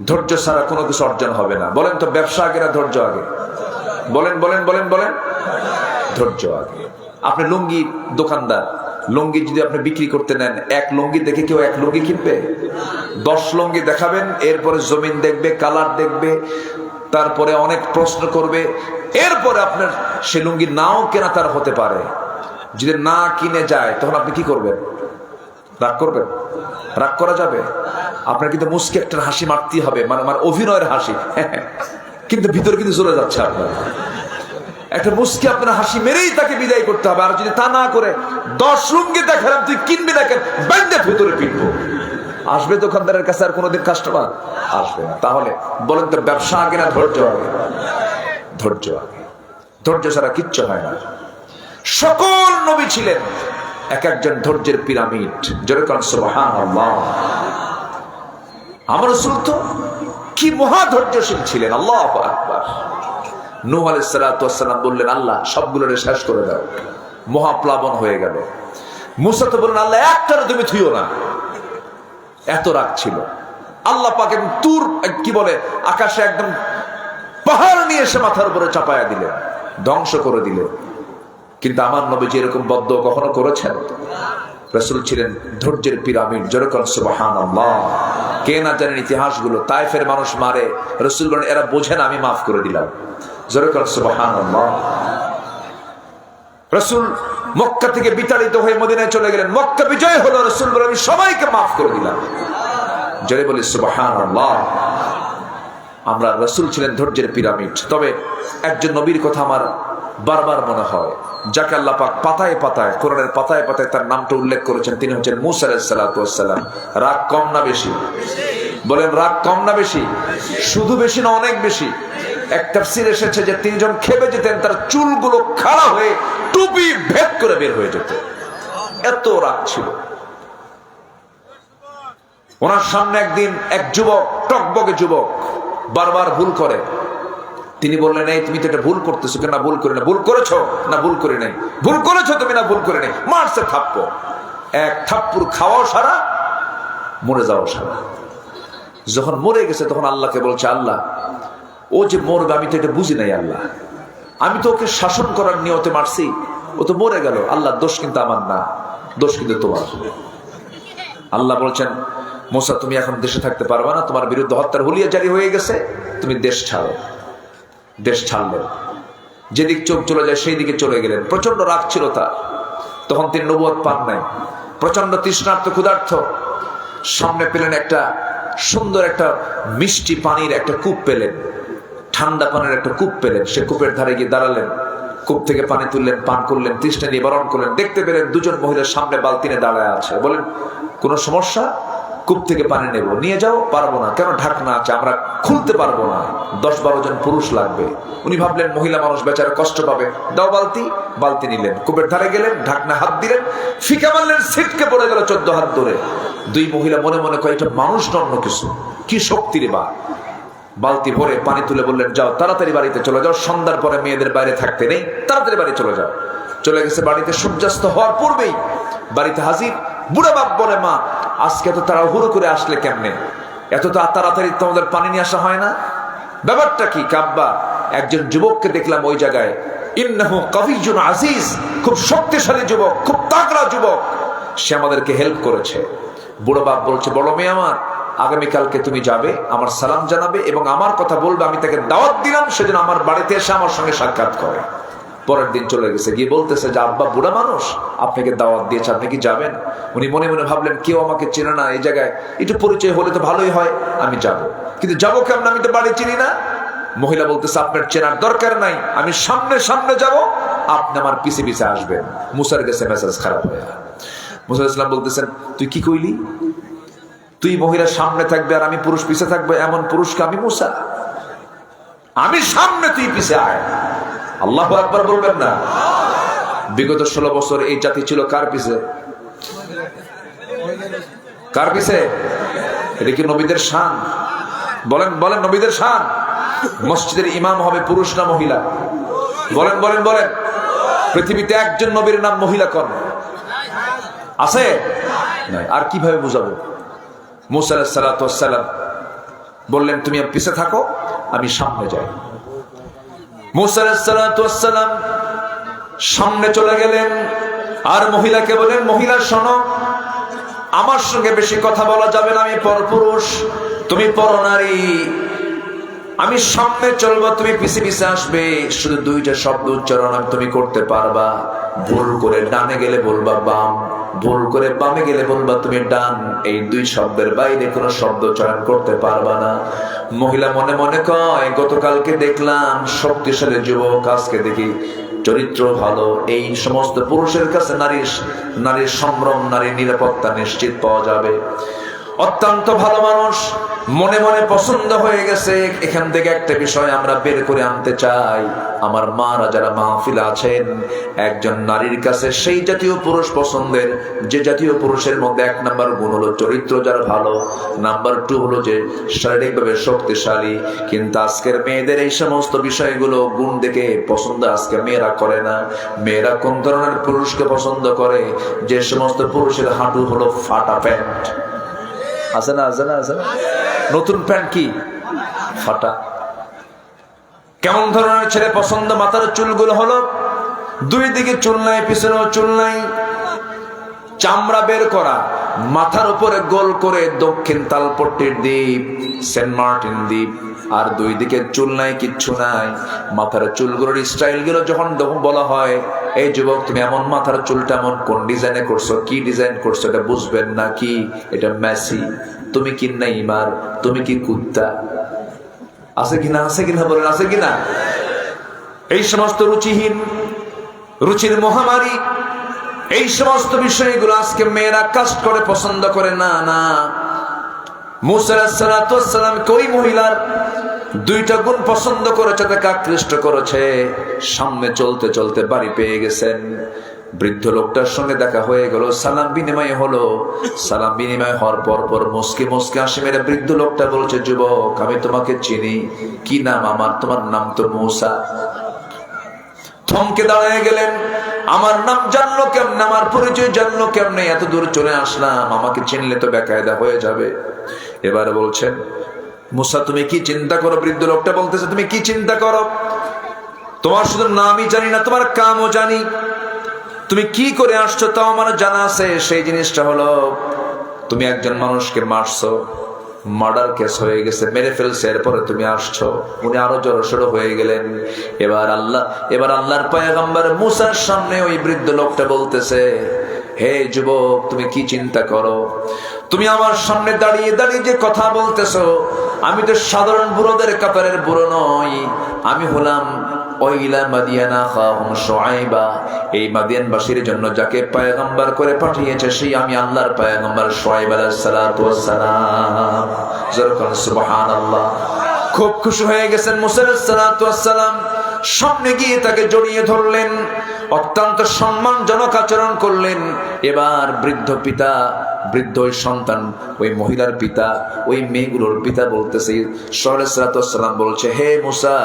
ধৈর্য ছাড়া কোনো কিছু অর্জন হবে না। বলেন তো ব্যবসা আগে না ধৈর্য আগে? বলেন বলেন বলেন বলেন। ধৈর্য আগে। আপনি লুঙ্গি দোকানদার, লুঙ্গি যদি আপনি বিক্রি করতে নেন, এক লুঙ্গি দেখে কেউ এক লুঙ্গি কিনবে? 10 লুঙ্গি দেখাবেন, এরপরে জমিন দেখবে, কালার দেখবে, তারপরে অনেক প্রশ্ন করবে, এরপরে আপনার সে লুঙ্গি নাও কেনা তার হতে পারে। যদি না কিনে যায় তখন আপনি কি করবেন? রাগ করবেন? রাগ করা যাবে? আপনার কিন্তু মুস্কি একটা হাসি মারতেই হবে, মানে অভিনয়ের হাসি, কিন্তু ভিতরে কিন্তু চলে যাচ্ছে আপনার। একটা মুস্কি আপনার হাসি মেরেই তাকে বিদায় করতে হবে। আর যদি তা না করে 10 লুঙ্গি দেখালাম তুই কিনবি না কেন, ব্যান্ডে ভেতরে পিটবো। আসবে দোকানদারের কাছে আর কোনোদিন কাস্টমার? আসবে না। তাহলে বলেন তো ব্যবসা আগে না ধৈর্য আগে? ধৈর্য আগে। ধৈর্য ছাড়া কিচ্ছু হয় না। সকল নবী ছিলেন এক একজন ধৈর্যের পিরামিড। জোরে কোন সুবহানাল্লাহ। আমার রাসূল তো কি মহা ধৈর্যশীল ছিলেন। আল্লাহু আকবার। নূহ আলাইহিস সালাতু ওয়াস সালাম বললেন আল্লাহ সবগুলোরে শেষ করে দাও, মহাপ্লাবন হয়ে গেল। মুসা তো বললেন আল্লাহ একটারও তুমি থুইও না। এত রাগ ছিল। আল্লাহ পাক একদম তুর কি বলে আকাশে একদম পাহাড় নিয়ে এসে মাথার উপরে চাপায়া দিলেন, ধ্বংস করে দিলেন। কিন্তু আমার নবীজি এরকম বদ্ধ কখনো করেছেন? রাসূল ছিলেন ধৈর্যের পিরামিড। জোরে কোন সুবহানাল্লাহ। কে না জানেন ইতিহাসগুলো? তায়েফের মানুষ মারে, রাসূল বলেন এরা বোঝে না, আমি মাফ করে দিলাম। জোরে কোন সুবহানাল্লাহ। রাসূল মক্কা থেকে বিতাড়িত হয়ে মদিনায় চলে গেলেন, মক্কা বিজয় হলো, রাসূল বলেন আমি সবাইকে মাফ করে দিলাম। জোরে বলি সুবহানাল্লাহ। আমরা রাসূল ছিলেন ধৈর্যের পিরামিড। তবে একজন নবীর কথা আমার বারবার মনে হয়, যাকে আল্লাহ পাক পাতায় পাতায়, কোরআনের পাতায় পাতায় তার নামটা উল্লেখ করেছেন। তিনি হচ্ছেন মূসা আলাইহিস সালাতু ওয়াস সালাম। রাগ কম না বেশি? বলেন রাগ কম না বেশি? শুধু বেশি না অনেক বেশি। এক তাফসীর এসেছে যে তিনি যখন খেপে যেতেন তার চুলগুলো খাড়া হয়ে টুপি ভেদ করে বের হয়ে যেত, এত রাগ ছিল ওনার সামনে। একদিন এক যুবক, টকবকে যুবক, বারবার ভুল করে। তিনি বললেন এই তুমি তো এটা ভুল করতেছো, কেন? না ভুল করে না। ভুল করেছো? না ভুল করে নাই। ভুল করেছো তুমি? না ভুল করে নাই। মারছে থাপ্পড়। এক থাপ্পড় খাওয়াও সারা, মরে যাওয়াও সারা। যখন মরে গেছে তখন আল্লাহকে বলছে আল্লাহ ও যে মরবে আমি তো এটা বুঝি নাই আল্লাহ, আমি তো ওকে শাসন করার নিয়তে মারছি, ও তো মরে গেল। আল্লাহ দোষ কিন্তু আমার না, দোষ কিন্তু তোমার। আল্লাহ বলছেন মূসা তুমি এখন দেশে থাকতে পারবে না, তোমার বিরুদ্ধে হত্যার হুলিয়া জারি হয়ে গেছে, তুমি দেশ ছাড়ো। দেশ ছাড়লেন, যেদিক চোখ চলে যায় সেই দিকে চলে গেলেন। প্রচন্ড রাগ ছিল তার। তখন তিনি নবুয়ত পান নাই, প্রচন্ড তৃষ্ণার্ত ক্ষুধার্ত। সামনে পেলেন একটা সুন্দর একটা মিষ্টি পানির একটা কূপ পেলেন, ঠান্ডা পানির একটা কূপ পেলেন। সে কূপের ধারে গিয়ে দাঁড়ালেন, কূপ থেকে পানি তুললেন, পান করলেন, তৃষ্ণা নিবারণ করলেন। দেখতে পেলেন দুজন মহিলার সামনে বালতি নিয়ে দাঁড়ায় আছে। বলেন কোনো সমস্যা? কূপ থেকে পানি নেব, নিয়ে যাও। পারবো না। কেন? ঢাকনা আছে, আমরা খুলতে পারবো না, 10-12 জন পুরুষ লাগবে। উনি ভাবলেন মহিলা মানুষ বেচারা কষ্ট পাবে, দাও বালতি। বালতি নিলেন, কূপের ধারে গেলেন, ঢাকনা হাত দিলেন, ফিকা মারলেন, ছিটকে পড়ে গেল 14 হাত ধরে। দুই মহিলা মনে মনে কয় এটা মানুষ না অন্য কিছু, কি শক্তি রে বা। বালতি ভরে পানি তুলে বললেন যাও তাড়াতাড়ি বাড়িতে চলে যাও, সন্ধ্যার পরে মেয়েদের বাইরে থাকতে নেই, তাড়াতাড়ি বাড়ি চলে যাও। চলে গেছে বাড়িতে। সূর্যাস্ত হওয়ার পূর্বেই বাড়িতে হাজির। বুড়া বাপ বলে মা আজকে এত তাড়াহুড়ো করে আসলে কেমনে? এত তো তাড়াতাড়ি তোমাদের পানি নিয়ে আসা হয় না, ব্যাপারটা কি? কাব্বা একজন যুবককে দেখলাম ওই জায়গায়, ইন্নাহু কাবিয়্যুন আজিজ, খুব শক্তিশালী যুবক, খুব তাগড়া যুবক, সে আমাদেরকে হেল্প করেছে। বুড়ো বাপ বলছে, বড় মেয়ে আমার, আগামীকালকে তুমি যাবে, আমার সালাম জানাবে এবং আমার কথা বলবে, আমি তাকে দাওয়াত দিলাম, সেজন্য আমার বাড়িতে এসে আমার সঙ্গে সাক্ষাৎ করে। পরের দিন চলে গেছে, গিয়ে বলতেছে যে আব্বা বুড়া মানুষ, আপনাকে দাওয়াত দিয়েছে, আপনি কি যাবেন? উনি মনে মনে ভাবলেন কেউ আমাকে চেনে না, এই জায়গায় একটু পরিচয় হলে তো ভালোই হয়, আমি যাব, কিন্তু যাবো কেমন, আমি তো বাড়ি চিনি না। মহিলা বলতেছে, আপনার চেনার দরকার নাই, আমি সামনে সামনে যাব, আপনি আমার পিছে পিছে আসবেন। মুসার কাছে মেজাজ খারাপ হয়ে, মুসা ইসলাম বলতেছেন, তুই কি কইলি? তুই মহিলা সামনে থাকবে আর আমি পুরুষ পিছে থাকবে, এমন পুরুষকে আমি মুসা? আমি সামনে, তুই পিছে আয়। আল্লাহু আকবার বলবেন না? বিগত 16 বছর এই জাতি ছিল কার পিছে? কার পিছে? এটা কি নবীদের শান? বলেন বলেন, নবীদের শান। মসজিদের ইমাম হবে পুরুষ না মহিলা? বলেন বলেন বলেন। পৃথিবীতে একজন নবীর নাম মহিলা কোন আছে? নাই। আর কিভাবে বুঝাবো? মুসা আলাইহিস সালাতু ওয়াস সালাম বললেন, তুমি পিছে থাকো, আমি সামনে যাই। মুসা আলাইহিস সালাতু ওয়াস সালাম সামনে চলে গেলেন, আর মহিলাকে বলেন, মহিলা শোনো, আমার সঙ্গে বেশি কথা বলা যাবে না, আমি পরপুরুষ, তুমি পরনারী, আমি সামনে চলবো, তুমি পিছে পিছে আসবে, শুধু দুইটা শব্দ উচ্চারণ তুমি করতে পারবা। ভুল করে ডানে গেলে বলবা বাম, ভুল করে বামে গেলে বলবা তুমি ডান, এই দুই শব্দের বাইরে কোনো শব্দ চয়ন করতে পারবা না। মহিলা মনে মনে কয়, গতকালকে দেখলাম শক্তিশালী যুবক, আজকে দেখি চরিত্র ভালো, এই সমস্ত পুরুষের কাছে নারীর সম্ভ্রম, নারীর নিরাপত্তা নিশ্চিত পাওয়া যাবে। অত্যন্ত ভালো মানুষ, মনে মনে পছন্দ হয়ে গেছে। এখান থেকে একটা বিষয় আমরা বের করে আনতে চাই, আমার মারা যারা মাহফিল আছেন, একজন নারীর কাছে সেই জাতীয় পুরুষ পছন্দের, যে জাতীয় পুরুষের মধ্যে 1 নাম্বার গুণ হলো চরিত্র যার ভালো, নাম্বার 2 হলো যে শারীরিকভাবে শক্তিশালী। কিন্তু আজকের মেয়েদের এই সমস্ত বিষয়গুলো গুণ দেখে পছন্দ আজকে মেয়েরা করে না। মেয়েরা কোন ধরনের পুরুষকে পছন্দ করে? যে সমস্ত পুরুষের হাঁটু হলো ফাটা প্যান্ট, আছে না আছে না আছে না? নতুন প্যান্ট কি ফাটা। কেমন ধরনের ছেলে পছন্দ? মাথার চুলগুলো হলো দুই দিকে চুল নাই, পিছনেও চুল নাই, চামড়া বের করা, মাথার উপরে গোল করে দক্ষিণ তালপট্টির দ্বীপ, সেন্ট মার্টিন দ্বীপ, আর দুই দিকে চুল নাই, কিচ্ছু নাই। মাথার চুলগুলোর স্টাইল গুলো যখন বলা হয়, এই যুবক তুমি এমন মাথার চুলটা এমন কোন ডিজাইনে করছো, কি ডিজাইন করছো, এটা বুঝবেন না কি? এটা মেসি, তুমি কি নেইমার, তুমি কি কুত্তা? আছে কিনা? আছে কিনা বলেন, আছে কিনা? এই সমস্ত রুচিহীন, রুচির মহামারী, এই সমস্ত বিষয়গুলো আজকে মেয়েরা কাস্ট করে পছন্দ করে না। না, মুসা আলাইহিস সালাতু ওয়াস সালাম ওই মহিলার 2টা গুণ পছন্দ করেছে, তাকে আকৃষ্ট করেছে। সামনে চলতে চলতে বাড়ি পেয়ে গেছেন, বৃদ্ধ লোকটার সঙ্গে দেখা হয়ে গেল, সালাম বিনিময় হলো। সালাম বিনিময় হওয়ার পর মুসকে মুসকে হাসি মেরে বৃদ্ধ লোকটা বলছে, যুবক আমি তোমাকে চিনি, কি নাম আমার? তোমার নাম তো মুসা। থমকে দাঁড়িয়ে গেলেন, আমার নাম জানলো কেমনে, আমার পরিচয় জানলো কেমনে, এত দূর চলে আসলাম, আমাকে চিনলে তো বেকায়দা হয়ে যাবে। এবারে বলছেন, মুসা তুমি কি চিন্তা করো? বৃদ্ধ লোকটা বলতেছে, তুমি কি চিন্তা করো? তোমার শুধু নামই জানি না, তোমার কামও জানি। তুমি কি করে আসছো তাও আমার জানা আছে। সেই জিনিসটা হলো, তুমি একজন মানুষকে মারছো, মার্ডার কেস হয়ে গেছে, মেরে ফেলছে, এরপরে তুমি আসছো। উনি আরো জড়সড় হয়ে গেলেন। এবার আল্লাহর পয়গম্বর মুসার সামনে ওই বৃদ্ধ লোকটা বলতেছে, হে যুবক তুমি কি চিন্তা করো? তুমি আমার সামনে দাঁড়িয়ে দাঁড়িয়ে যে কথা বলতেছো, আমি তো সাধারণ বুড়োদের কাতারের বুড়ো নই, আমি হলাম ওইলা মাদিয়ানা খাহুম শুআইবা, এই মাদিয়ানবাসীর জন্য যাকে পয়গম্বর করে পাঠিয়েছে সেই আমি আল্লাহর পয়গম্বর শুআইব আলাইহিস সালাতু ওয়াস সালাম। যখন সুবহানাল্লাহ, খুব খুশি হয়ে গেছেন মুসা আলাইহিস সালাতু ওয়াস সালাম। সামনে গিয়ে তাকে জড়িয়ে ধরলেন, অত্যন্ত সম্মানজনক আচরণ করলেন। এবার বৃদ্ধ পিতা, বৃদ্ধ ওই সন্তান, ওই মহিলার পিতা, ওই মেয়েগুলোর পিতা বলতেছে, সাল্লাল্লাহু আলাইহি ওয়াসাল্লাম বলছে, হে মুসা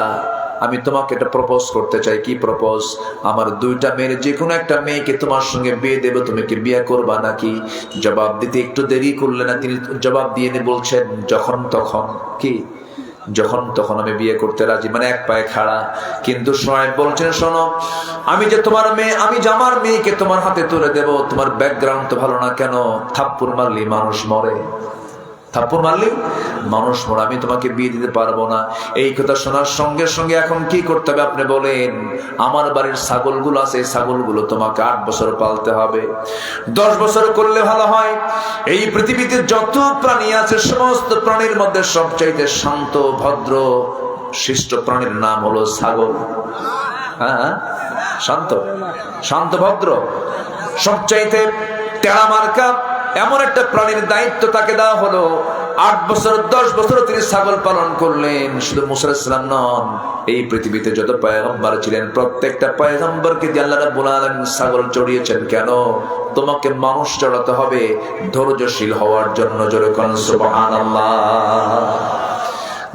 আমি তোমাকে এটা প্রপোজ করতে চাই। কি প্রপোজ? আমার 2টা মেয়ের যে কোনো একটা মেয়েকে তোমার সঙ্গে বিয়ে দেব, তুমি কি বিয়ে করবা নাকি? জবাব দিতে একটু দেরি করলেন না, তিনি জবাব দিয়ে বলছেন, যখন তখন। কি যখন তখন আমি বিয়ে করতে রাজি, মানে এক পায়ে খাড়া। কিন্তু সোহাইব বলছেন, শোনো, আমি যে তোমার মেয়ে, আমি যে আমার মেয়েকে তোমার হাতে তুলে দেব, তোমার ব্যাকগ্রাউন্ড তো ভালো না, কেন থাপ্পড় মারলি মানুষ মরে, থাপ্পড় মারলি মানুষ মরে, আমি তোমাকে বিয়ে দিতে পারবো না। এই কথা শোনার সঙ্গে সঙ্গে এখন কি করতে হবে আপনি বলেন? আমার বাড়ির ছাগলগুলো আছে, এই ছাগলগুলো তোমাকে 8 বছর পালতে হবে। 10 বছর করলে ভালো হয়। এই পৃথিবীতে যত প্রাণী আছে, সমস্ত প্রাণীর মধ্যে সবচাইতে শান্ত ভদ্র শিষ্ট প্রাণীর নাম হলো ছাগল। হ্যাঁ, শান্ত, শান্ত ভদ্র, সবচাইতে টেরা মার্কা এমন একটা প্রাণীর দায়িত্ব তাকে দেওয়া হলো। 8 বছর 10 বছর তিনি ছাগল পালন করলেন। শুধু মুসা আলাইহিস সালাম নন, এই পৃথিবীতে যত পয়গম্বর ছিলেন প্রত্যেকটা পয়গম্বরকে দিয়ে আল্লাহ রাব্বুল আলামিন ছাগল চড়িয়েছেন। কেন? তোমাকে মানুষ চড়াতে হবে ধৈর্যশীল হওয়ার জন্য। জোরে কোন সুবহানাল্লাহ।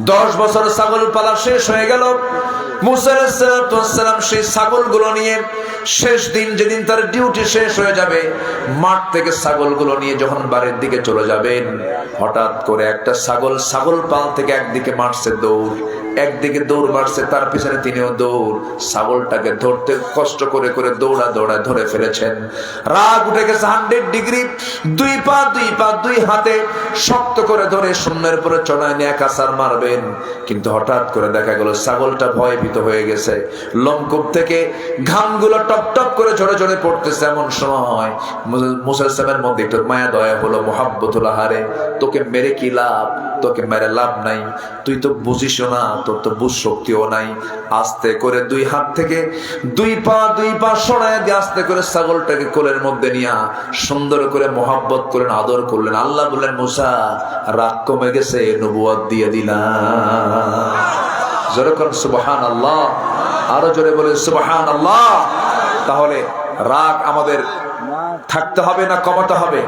10 বছর ছাগল পালা শেষ হয়ে গেল। মুসা আলাইহিস সালাম সেই ছাগলগুলো নিয়ে শেষ দিন, যেদিন তার ডিউটি শেষ হয়ে যাবে, মাঠ থেকে ছাগলগুলো নিয়ে যখন বাড়ির দিকে চলে যাবেন, হঠাৎ করে একটা ছাগল পাল থেকে একদিকে মারছে দৌড়, একদিকে দৌড় মারছে, তার পিছনে তিনিও দৌড়। ছাগলটাকে ধরতে কষ্ট করে করে দৌড়া ধরে ফেলেছেন। রাগ উঠে গেছে 100 ডিগ্রি। দুই হাতে শক্ত করে ধরে শূন্যের উপরে চড়ায় নিয়ে এক আছাড় মারবেন। কিন্তু হঠাৎ করে দেখা গেল ছাগলটা ভয়ভীত হয়ে গেছে, লোমকূপ থেকে ঘামগুলো টপ টপ করে ঝরে ঝরে পড়তেছে। এমন সময় মুসা আলাইহিস সালামের মধ্যে একটু মায়া দয়া হলো, মোহাব্বত হলো। হারে, তোকে মেরে কি লাভ, তোকে মেরে লাভ নাই, তুই তো বুঝিস না, তোর তো বুঝ শক্তিও নাই। আস্তে করে 2 হাত থেকে 2 পা সরায় দিয়ে আস্তে করে ছাগলটাকে কোলের মধ্যে নিয়ে সুন্দর করে মোহাব্বত করলেন, আদর করলেন। আল্লাহ বললেন, মুসা, রাগ কমে গেছে, নবুয়ত দিয়ে দিলাম। জোরে কোন সুবহানাল্লাহ, আরো জোরে বলে সুবহানাল্লাহ। তাহলে রাগ আমাদের থাকতে হবে না কমাতে হবে?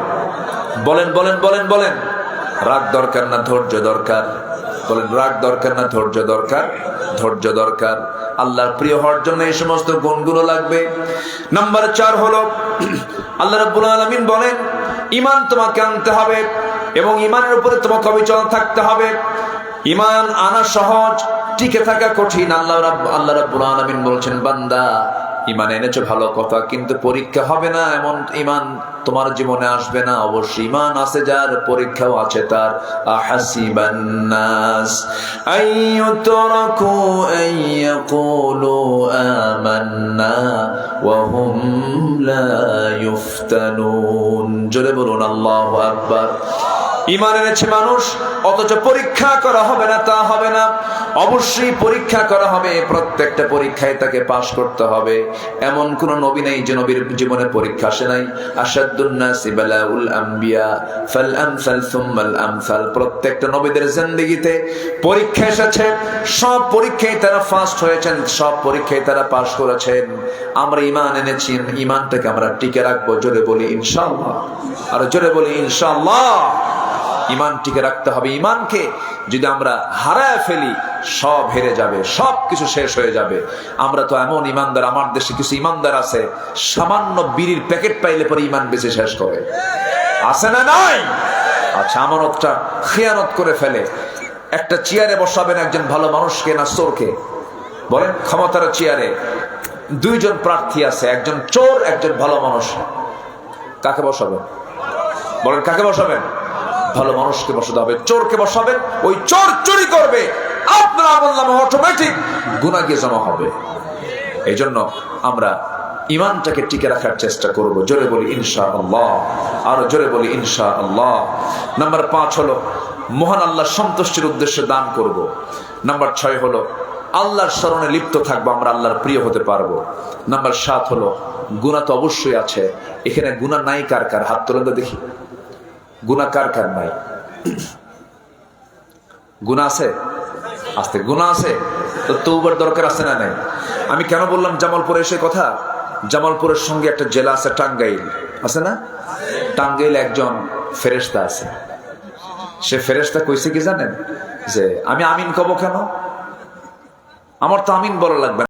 বলেন বলেন বলেন বলেন। রাগ দরকার না ধৈর্য দরকার? বলেন, রাগ দরকার না ধৈর্য দরকার? ধৈর্য দরকার। আল্লাহর প্রিয় হওয়ার জন্য এই সমস্ত গুণগুলো লাগবে। নাম্বার 4 হলো, আল্লাহ রাব্বুল আলামিন বলেন, ঈমান তোমাকে আনতে হবে এবং ঈমানের উপরে তোমাকে অবিচল থাকতে হবে। ঈমান আনা সহজ, টিকে থাকা কঠিন। আল্লাহ রাব্বুল আলামিন বলছেন, বান্দা, ঈমান এনেছো ভালো কথা, কিন্তু পরীক্ষা হবে না এমন ঈমান তোমার জীবনে আসবে না। অবশ্যই ঈমান আছে যার, পরীক্ষাও আছে তার। আহাসিবান নাস আইয়ুতরাকু আইয়াকুলু আমান্না ওয়া হুম লা ইফতানুন। জোরে বলুন আল্লাহু আকবার। ঈমান এনেছে মানুষ, অথচ পরীক্ষা করা হবে না, তা হবে না। অবশ্যই পরীক্ষা করা হবে, প্রত্যেকটা পরীক্ষায় তাকে পাশ করতে হবে। এমন কোন নবী নেই যে নবীর জীবনে পরীক্ষা আসে নাই। আশাদ্দুন নাসি বালাউল আম্বিয়া ফাল আমসাল সুম্মাল আমসাল। প্রত্যেকটা নবীদের জিন্দেগিতে পরীক্ষা এসেছে, সব পরীক্ষায় তারা ফার্স্ট হয়েছেন, সব পরীক্ষায় তারা পাশ করেছেন। আমরা ঈমান এনেছি, ঈমানটাকে আমরা টিকে রাখবো। জোরে বলি ইনশাআল্লাহ, আর জোরে বলি ইনশাআল্লাহ। ঈমান টিকে রাখতে হবে। ঈমানকে যদি আমরা হারায় ফেলি, সব হেরে যাবে, সব কিছু শেষ হয়ে যাবে। আমরা তো এমন ঈমানদার, আমার দেশে কিছু ঈমানদার আছে, সামান্য বিড়ির প্যাকেট পাইলে পরে ঈমান বেঁচে শেষ করে, আছে না নাই? আচ্ছা, আমানতটা খেয়ানত করে ফেলে। একটা চেয়ারে বসাবেন একজন ভালো মানুষকে না চোরকে? বলেন, ক্ষমতার চেয়ারে 2 জন প্রার্থী আছে, একজন চোর, একজন ভালো মানুষ। কাকে বসাবেন? বলেন, কাকে বসাবেন? ভালো মানুষকে বসাতে হবে। চোরকে বসাবেন, ওই চোর চুরি করবে, আপনার আমলনামা অটোমেটিক গুনাহ গিয়ে জমা হবে। এই জন্য আমরা ঈমানটাকে টিকে রাখার চেষ্টা করব। জোরে বলি ইনশাআল্লাহ, আরো জোরে বলি ইনশাআল্লাহ। নাম্বার 5 হলো, মহান আল্লাহর সন্তুষ্টির উদ্দেশ্যে দান করব। নাম্বার 6 হলো, আল্লাহর স্মরণে লিপ্ত থাকবো, আমরা আল্লাহর প্রিয় হতে পারবো। নাম্বার 7 হলো, গুনাহ তো অবশ্যই আছে। এখানে গুনাহ নাই কার কার? হাত তোলেন তো দেখি। গুনাহ কার কার নাই? গুনাহ আছে? আস্তে, গুনাহ আছে তো তওবার দরকার আছে না নাই? আমি কেন বললাম জামালপুরে এসে কথা? জামালপুরের সঙ্গে একটা জেলা আছে টাঙ্গাইল, আছে না? টাঙ্গাইল একজন ফেরেশতা আছে। সে ফেরেশতা কইছে কি জানেন? যে আমি আমিন কব কেন? আমার তো আমিন বলা লাগবে।